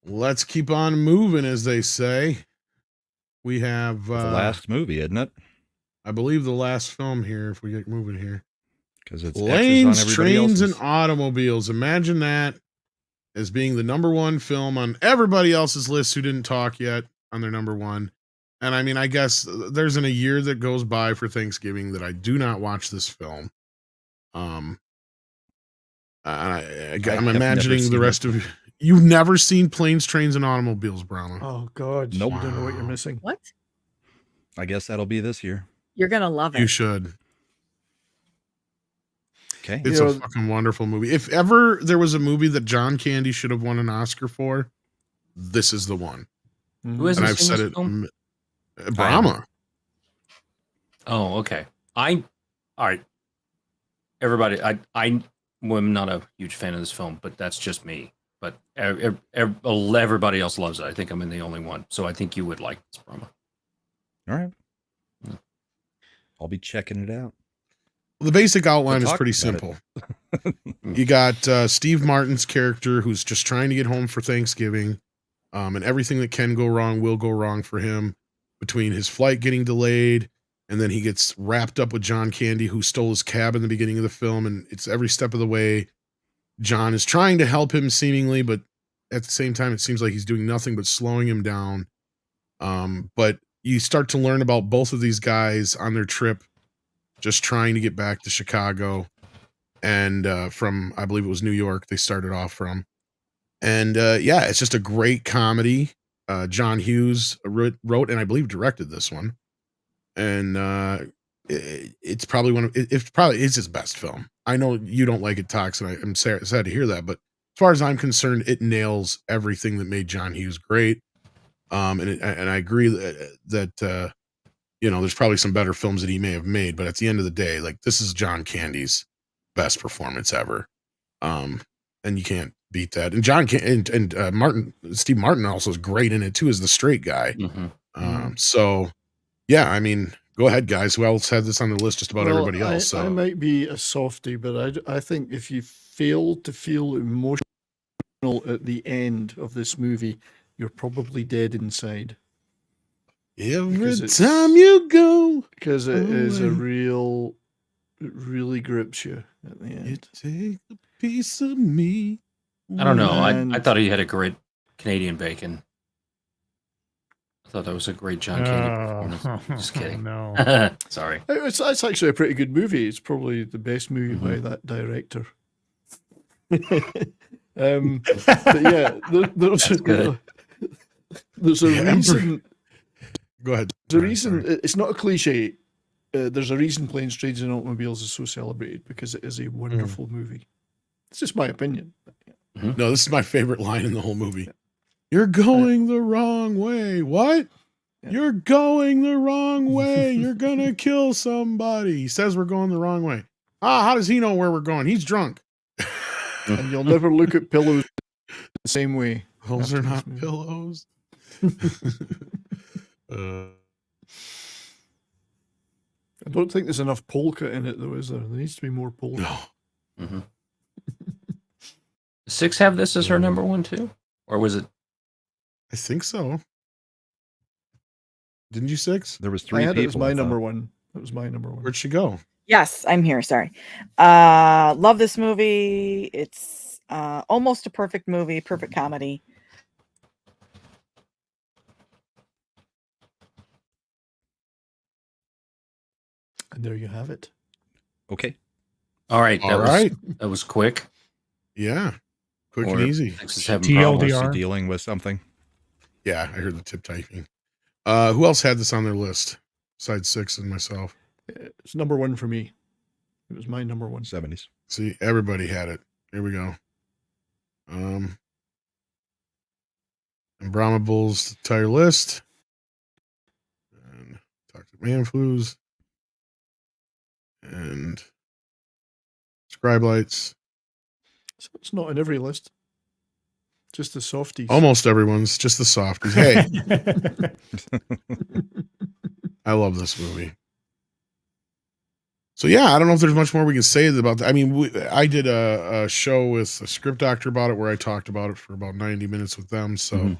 Let's keep on moving, as they say. We have The last movie, isn't it? I believe the last film here, if we get moving here. Because it's Planes, X's on everybody Trains, and else's. Automobiles. Imagine that as being the number one film on everybody else's list who didn't talk yet on their number one. And I mean, I guess there's a year that goes by for Thanksgiving that I do not watch this film. I'm imagining the rest of you've never seen Planes, Trains, and Automobiles, Brown. Oh God, Nope. You don't know what you're missing. What? I guess that'll be this year. You're gonna love it. You should. Okay. It's a fucking wonderful movie. If ever there was a movie that John Candy should have won an Oscar for, this is the one. Who has And this I've in said this it. film? Brahma. Oh, okay. All right. Everybody, I'm not a huge fan of this film, but that's just me. but everybody else loves it. I think I'm the only one, so I think you would like this promo. All right. Yeah. I'll be checking it out. The basic outline We'll is pretty talk simple. You got Steve Martin's character who's just trying to get home for Thanksgiving, and everything that can go wrong will go wrong for him, between his flight getting delayed, and then he gets wrapped up with John Candy, who stole his cab in the beginning of the film, and it's every step of the way John is trying to help him seemingly, but at the same time it seems like he's doing nothing but slowing him down. But you start to learn about both of these guys on their trip, just trying to get back to Chicago, and from, I believe it was New York they started off from. And yeah, it's just a great comedy. John Hughes wrote and I believe directed this one, and it's probably it's his best film. I know you don't like it, Tox, and I'm sad to hear that, but as far as I'm concerned, it nails everything that made John Hughes great. And I agree that there's probably some better films that he may have made, but at the end of the day, like, this is John Candy's best performance ever. And you can't beat that. And Steve Martin also is great in it too, as the straight guy. So yeah, I mean, go ahead, guys. Who else had this on the list? Just about everybody else. I might be a softie, but I think if you fail to feel emotional at the end of this movie, you're probably dead inside. Every time you go, because it is it really grips you at the end. You take a piece of me. I don't know. I thought he had a great Canadian bacon. I thought that was a great John Candy performance. Just kidding. No. Sorry. It's actually a pretty good movie. It's probably the best movie by that director. But yeah, there's a reason. Go ahead. There's a reason. It's not a cliche. There's a reason Planes, Trains, and Automobiles is so celebrated, because it is a wonderful movie. It's just my opinion. No, this is my favorite line in the whole movie. You're going the wrong way. What? Yeah. You're going the wrong way. You're gonna kill somebody. He says we're going the wrong way. How does he know where we're going? He's drunk. And you'll never look at pillows the same way. Those are not pillows. I don't think there's enough polka in it, though, is there? There needs to be more polka. No. Mm-hmm. Six have this as her number one too, or was it? I think so. Didn't you, Six? There was three. I had it as my number one. That was my number one. Where'd she go? Yes, I'm here. Sorry. Love this movie. It's almost a perfect movie, perfect comedy. And there you have it. Okay. All right. All right. That was quick. Yeah. Quick and easy. TLDR. Dealing with something. Yeah, I heard the tip typing. Who else had this on their list besides Six and myself? It's number one for me. It was my number one. 70s. See, everybody had it. Here we go. And Brahma Bull's entire list. And Toxic Man Flus. And Scribe Lights. So it's not in every list. Just the softies. Almost everyone's, just the softies. Hey. I love this movie. So yeah, I don't know if there's much more we can say about that. I mean, I did a show with a script doctor about it where I talked about it for about 90 minutes with them. So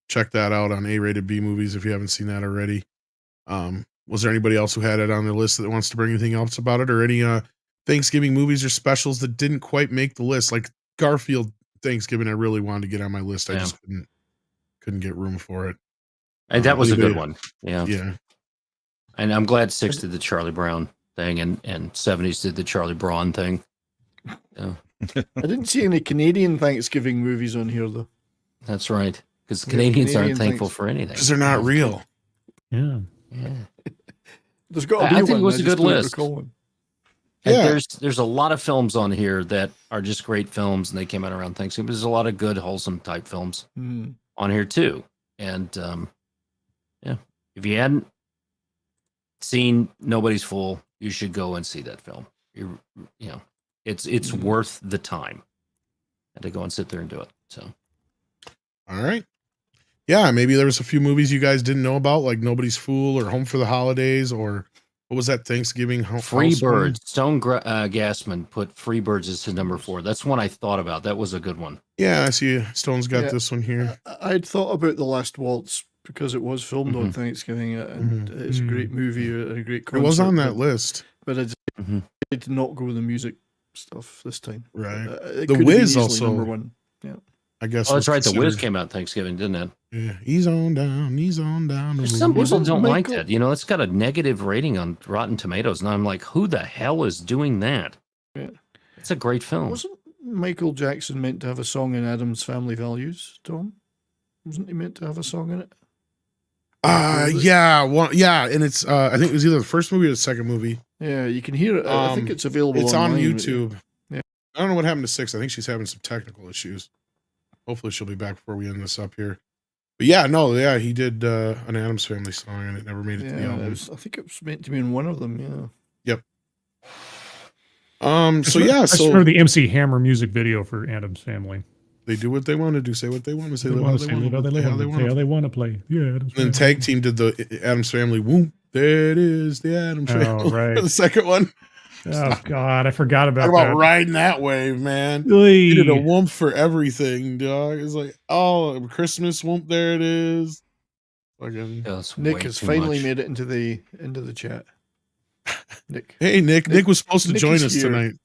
check that out on A-Rated B Movies if you haven't seen that already. Was there anybody else who had it on their list that wants to bring anything else about it, or any Thanksgiving movies or specials that didn't quite make the list? Like Garfield Thanksgiving, I really wanted to get on my list. I just couldn't get room for it. And that was a good one. Yeah. Yeah. And I'm glad Six did the Charlie Brown thing, and 70s did the Charlie Braun thing. Yeah. I didn't see any Canadian Thanksgiving movies on here, though. That's right. Because Canadians aren't thankful for anything. Because they're not real. Yeah. There's got to be I one. think it was a good list. And there's a lot of films on here that are just great films, and they came out around Thanksgiving. There's a lot of good, wholesome type films on here too. And yeah, if you hadn't seen Nobody's Fool, you should go and see that film. It's worth the time, and to go and sit there and do it. So, all right. Yeah, maybe there was a few movies you guys didn't know about, like Nobody's Fool or Home for the Holidays, or what was that Thanksgiving? Free Birds. Stone Gassman put Free Birds as his number 4. That's one I thought about. That was a good one. Yeah, I see Stone's got this one here. I'd thought about The Last Waltz because it was filmed on Thanksgiving, and it's a great movie, a great concert. It was on that list. But I did not go with the music stuff this time. Right. The Wiz also number 1. Yeah. I guess. Oh, that's right. The Wiz came out Thanksgiving, didn't it? Yeah. He's on down. He's on down. Some people don't like that. You know, it's got a negative rating on Rotten Tomatoes, and I'm like, who the hell is doing that? Yeah. It's a great film. Wasn't Michael Jackson meant to have a song in Adam's Family Values, Tom? Wasn't he meant to have a song in it? Yeah, well, yeah, and it's I think it was either the first movie or the second movie. Yeah, you can hear it. I think it's available. It's online, on YouTube. Yeah, I don't know what happened to 6. I think she's having some technical issues. Hopefully, she'll be back before we end this up here. But yeah, no, yeah, he did an Addams Family song, and it never made it to the album. I think it was meant to be in one of them. Yeah. Yep. So yeah, I remember the MC Hammer music video for Addams Family. They do what they want to do, say what they want to say, They live how they want to play. Yeah. And then Tag Team did the Addams Family. Whoop, there it is, the Addams Family. Right. The second one. Oh God, I forgot about Talk about that. riding that wave, man. Oy. He did a whoop for everything, dog. It's like, oh, Christmas whoop, there it is. Fucking Nick has finally made it into the chat. Nick. Hey, Nick was supposed to join us here. tonight.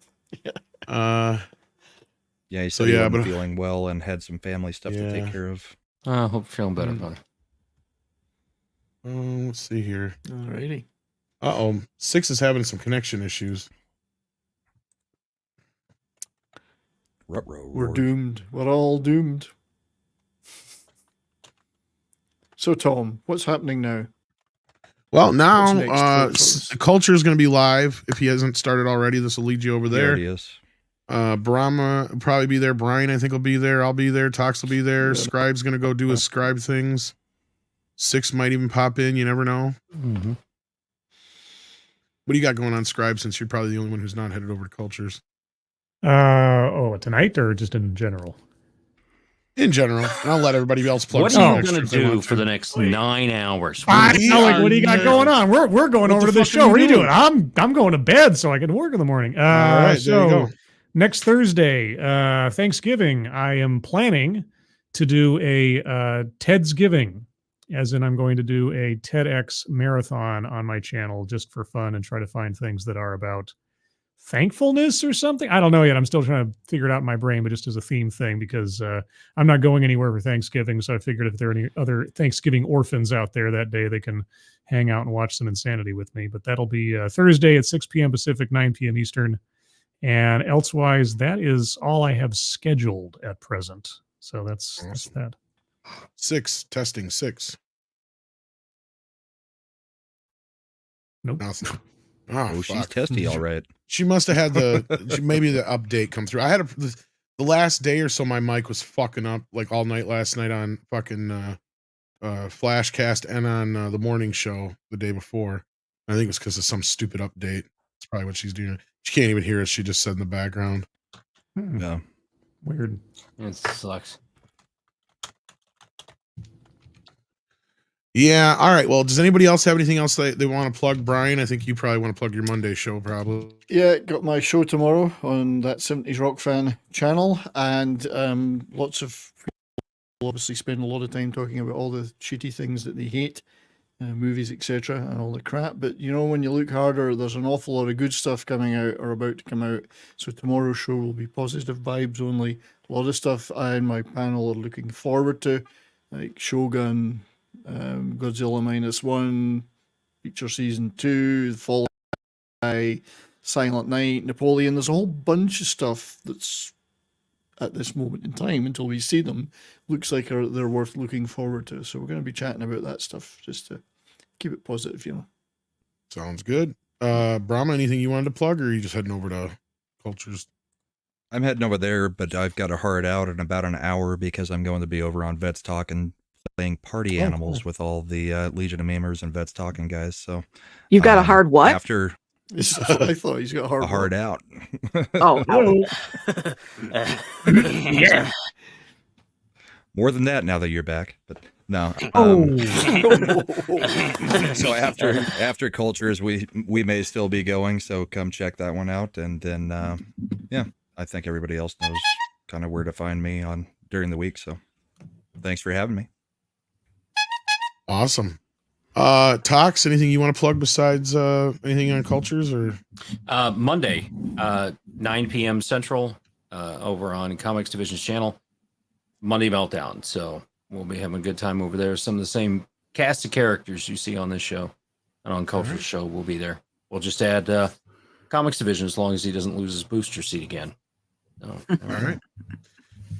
Yeah, he said he wasn't feeling well and had some family stuff to take care of. I hope you're feeling better, brother. Let's see here. Alrighty. 6 is having some connection issues. We're doomed. We're all doomed. So, Tom, what's happening now? Well, now What's next Culture is going to be live. If he hasn't started already, this will lead you over there. There he is. Brahma will probably be there. Brian, I think, will be there. I'll be there. Tox will be there. Scribe's going to go do his scribe things. 6 might even pop in. You never know. Mm-hmm. What do you got going on, Scribe, since you're probably the only one who's not headed over to Cultures? Tonight or just in general? In general. And I'll let everybody else plug. What are you going to do for the next 9 hours? What do you got going on? We're going over to this show. What are you doing? I'm going to bed so I can work in the morning. All right, there you go. Next Thursday, Thanksgiving, I am planning to do a TEDsgiving, as in I'm going to do a TEDx marathon on my channel just for fun and try to find things that are about thankfulness or something. I don't know yet. I'm still trying to figure it out in my brain, but just as a theme thing, because I'm not going anywhere for Thanksgiving. So I figured if there are any other Thanksgiving orphans out there that day, they can hang out and watch some insanity with me. But that'll be Thursday at 6 p.m. Pacific, 9 p.m. Eastern. And elsewise, that is all I have scheduled at present. So that's that. 6 testing 6. Nope. Nothing. Oh, she's testy, all right. She must have had maybe the update come through. I had the last day or so. My mic was fucking up like all night last night on fucking Flashcast and on the morning show the day before. I think it was because of some stupid update. That's probably what she's doing. She can't even hear us. She just said in the background. Yeah. Weird. It sucks. Yeah. All right. Well, does anybody else have anything else they want to plug? Brian, I think you probably want to plug your Monday show, probably. Yeah, got my show tomorrow on that 70s Rock Fan channel, and lots of people obviously spend a lot of time talking about all the shitty things that they hate, movies, etc., and all the crap. But you know, when you look harder, there's an awful lot of good stuff coming out or about to come out. So tomorrow's show will be positive vibes only. A lot of stuff I and my panel are looking forward to, like Shogun, Godzilla -1, Feature Season 2, The Fall Guy, Silent Night, Napoleon. There's a whole bunch of stuff that's at this moment in time, until we see them, looks like they're worth looking forward to. So we're going to be chatting about that stuff just to keep it positive, you know. Sounds good. Brahma, anything you wanted to plug, or are you just heading over to Cultures? I'm heading over there, but I've got a hard out in about an hour because I'm going to be over on Vets Talking, playing party animals with all the Legion of Maimers and Vets Talking guys. So you've got a hard what? After I thought he's got a hard out. Oh, yeah. More than that now that you're back, but no. So after cultures, we may still be going. So come check that one out, and then yeah, I think everybody else knows kind of where to find me on during the week. So thanks for having me. Awesome. Tox, anything you want to plug besides anything on cultures or Monday, 9 p.m. Central, over on Comics Division's channel, Monday Meltdown. So we'll be having a good time over there. Some of the same cast of characters you see on this show and on Culture's show will be there. We'll just add Comics Division as long as he doesn't lose his booster seat again. So, all right.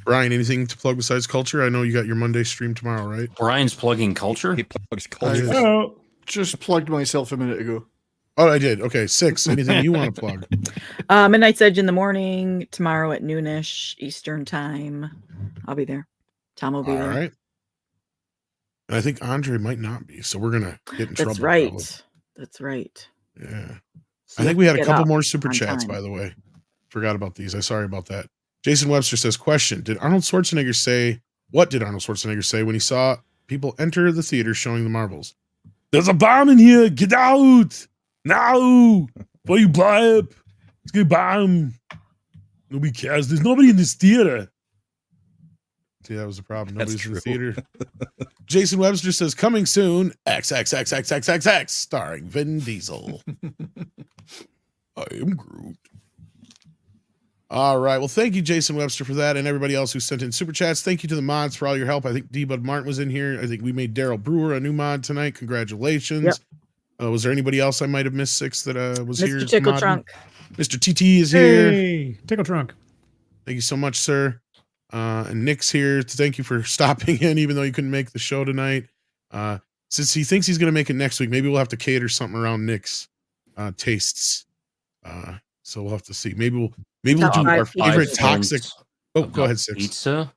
Brian, anything to plug besides culture? I know you got your Monday stream tomorrow, right? Brian's plugging culture. He plugs culture. I just plugged myself a minute ago. Oh, I did. Okay, 6. Anything you want to plug? Midnight's Edge in the morning tomorrow at noonish Eastern time. I'll be there. Tom will be there. All right. And I think Andre might not be, so we're gonna get in trouble. That's right. Probably. That's right. Yeah. So I think we had a get couple up more super on chats, time. by the way. Forgot about these. I'm sorry about that. Jason Webster says, question, did Arnold Schwarzenegger say, what did Arnold Schwarzenegger say when he saw people enter the theater showing the Marvels? There's a bomb in here. Get out. Now. Before you blow up. It's a bomb. Nobody cares. There's nobody in this theater. See, that was the problem. Nobody's in the theater. Jason Webster says, coming soon, XXXXXXX, starring Vin Diesel. I am Groot. All right. Well, thank you, Jason Webster, for that, and everybody else who sent in super chats. Thank you to the mods for all your help. I think D. Bud Martin was in here. I think we made Daryl Brewer a new mod tonight. Congratulations. Yep. Was there anybody else I might have missed, Six, that was here? Mr. Tickle modding? Trunk. Mr. TT is here. Hey, Tickle Trunk. Thank you so much, sir. And Nick's here. Thank you for stopping in, even though you couldn't make the show tonight. Since he thinks he's going to make it next week, maybe we'll have to cater something around Nick's tastes. So we'll have to see. Maybe we'll do our favorite toxic. Oh, go ahead, Six. Pizza.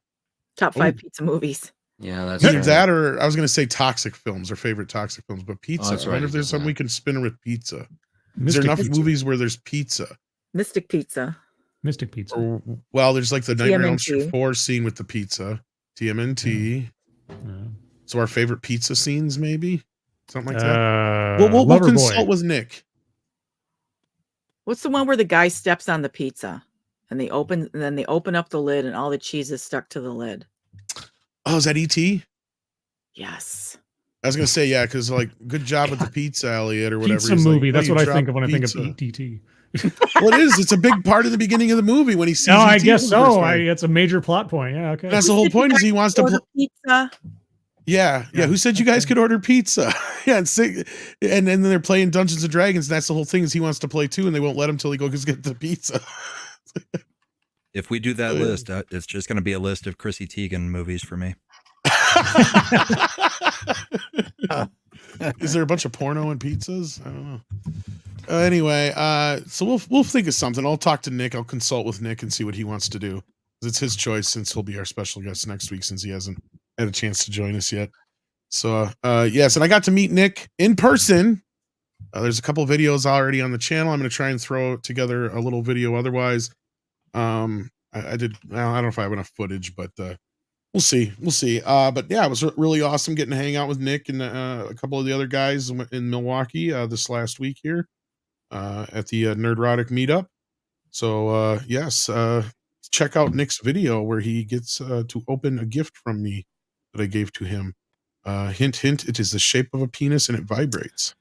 Top 5 pizza movies. Yeah, that's Either right. that, or I was going to say toxic films or favorite toxic films, but pizza. that's I wonder right, if there's yeah. something we can spin with pizza. Is Mystic there enough Pizza. movies where there's pizza? Mystic Pizza. Mystic Pizza. Or, well, there's like the Nightmare on Elm Street TMNT. 4 scene with the pizza. TMNT. Yeah. So our favorite pizza scenes, maybe something like that. We'll Loverboy. consult with Nick. What's the one where the guy steps on the pizza and then they open up the lid and all the cheese is stuck to the lid? Oh, is that E.T.? Yes. I was gonna say, yeah, because like, good job with the pizza, Elliot, or whatever. Pizza He's like, movie. That's "Hey, what I drop think of when I think pizza." of ET. Well, it is. It's a big part of the beginning of the movie when he sees. No, I E.T. guess for the first so. time. It's a major plot point. Yeah, okay. That's the whole point. Is he wants to. Order pizza. Yeah. Who said you guys could order pizza? Yeah, and then they're playing Dungeons and Dragons. And that's the whole thing. Is he wants to play too, and they won't let him till he goes get the pizza. If we do that list, it's just going to be a list of Chrissy Teigen movies for me. Is there a bunch of porno and pizzas? I don't know. Anyway, so we'll think of something. I'll talk to Nick. I'll consult with Nick and see what he wants to do. It's his choice, since he'll be our special guest next week, since he hasn't had a chance to join us yet. So yes, and I got to meet Nick in person. There's a couple videos already on the channel. I'm going to try and throw together a little video. Otherwise, I did. Well, I don't know if I have enough footage, but we'll see. But yeah, it was really awesome getting to hang out with Nick and a couple of the other guys in Milwaukee this last week here at the Nerdrotic meetup. So yes, check out Nick's video where he gets to open a gift from me that I gave to him. Hint, hint, it is the shape of a penis and it vibrates.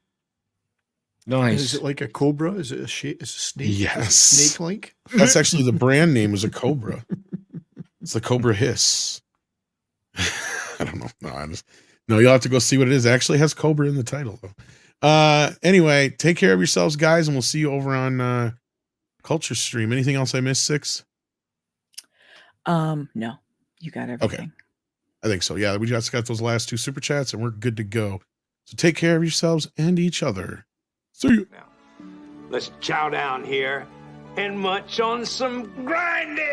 Nice. Is it like a cobra? Is it a shape? Is it a snake? Yes. Snake-like? That's actually the brand name is a cobra. It's the Cobra Hiss. I don't know. No, you'll have to go see what it is. It actually has Cobra in the title though. Anyway, take care of yourselves, guys, and we'll see you over on Culture Stream. Anything else I missed, Six? No, you got everything. Okay. I think so. Yeah, we just got those last 2 super chats and we're good to go. So take care of yourselves and each other. See you. Now, let's chow down here and munch on some grinding.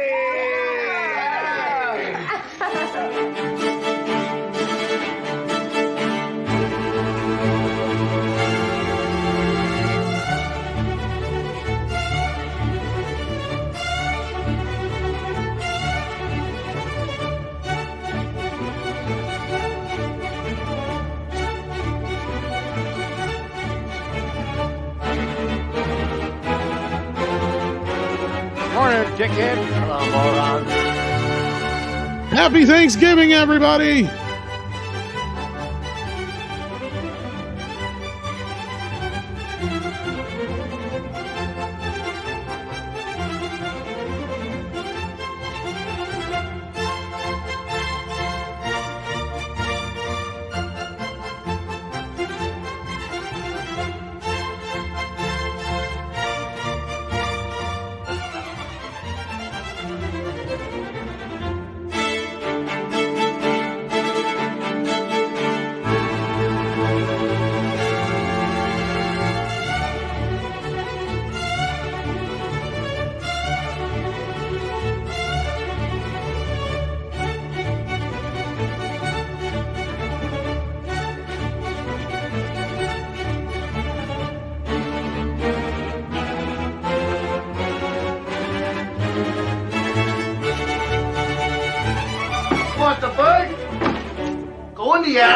dickhead. Hello, moron. Happy Thanksgiving, everybody.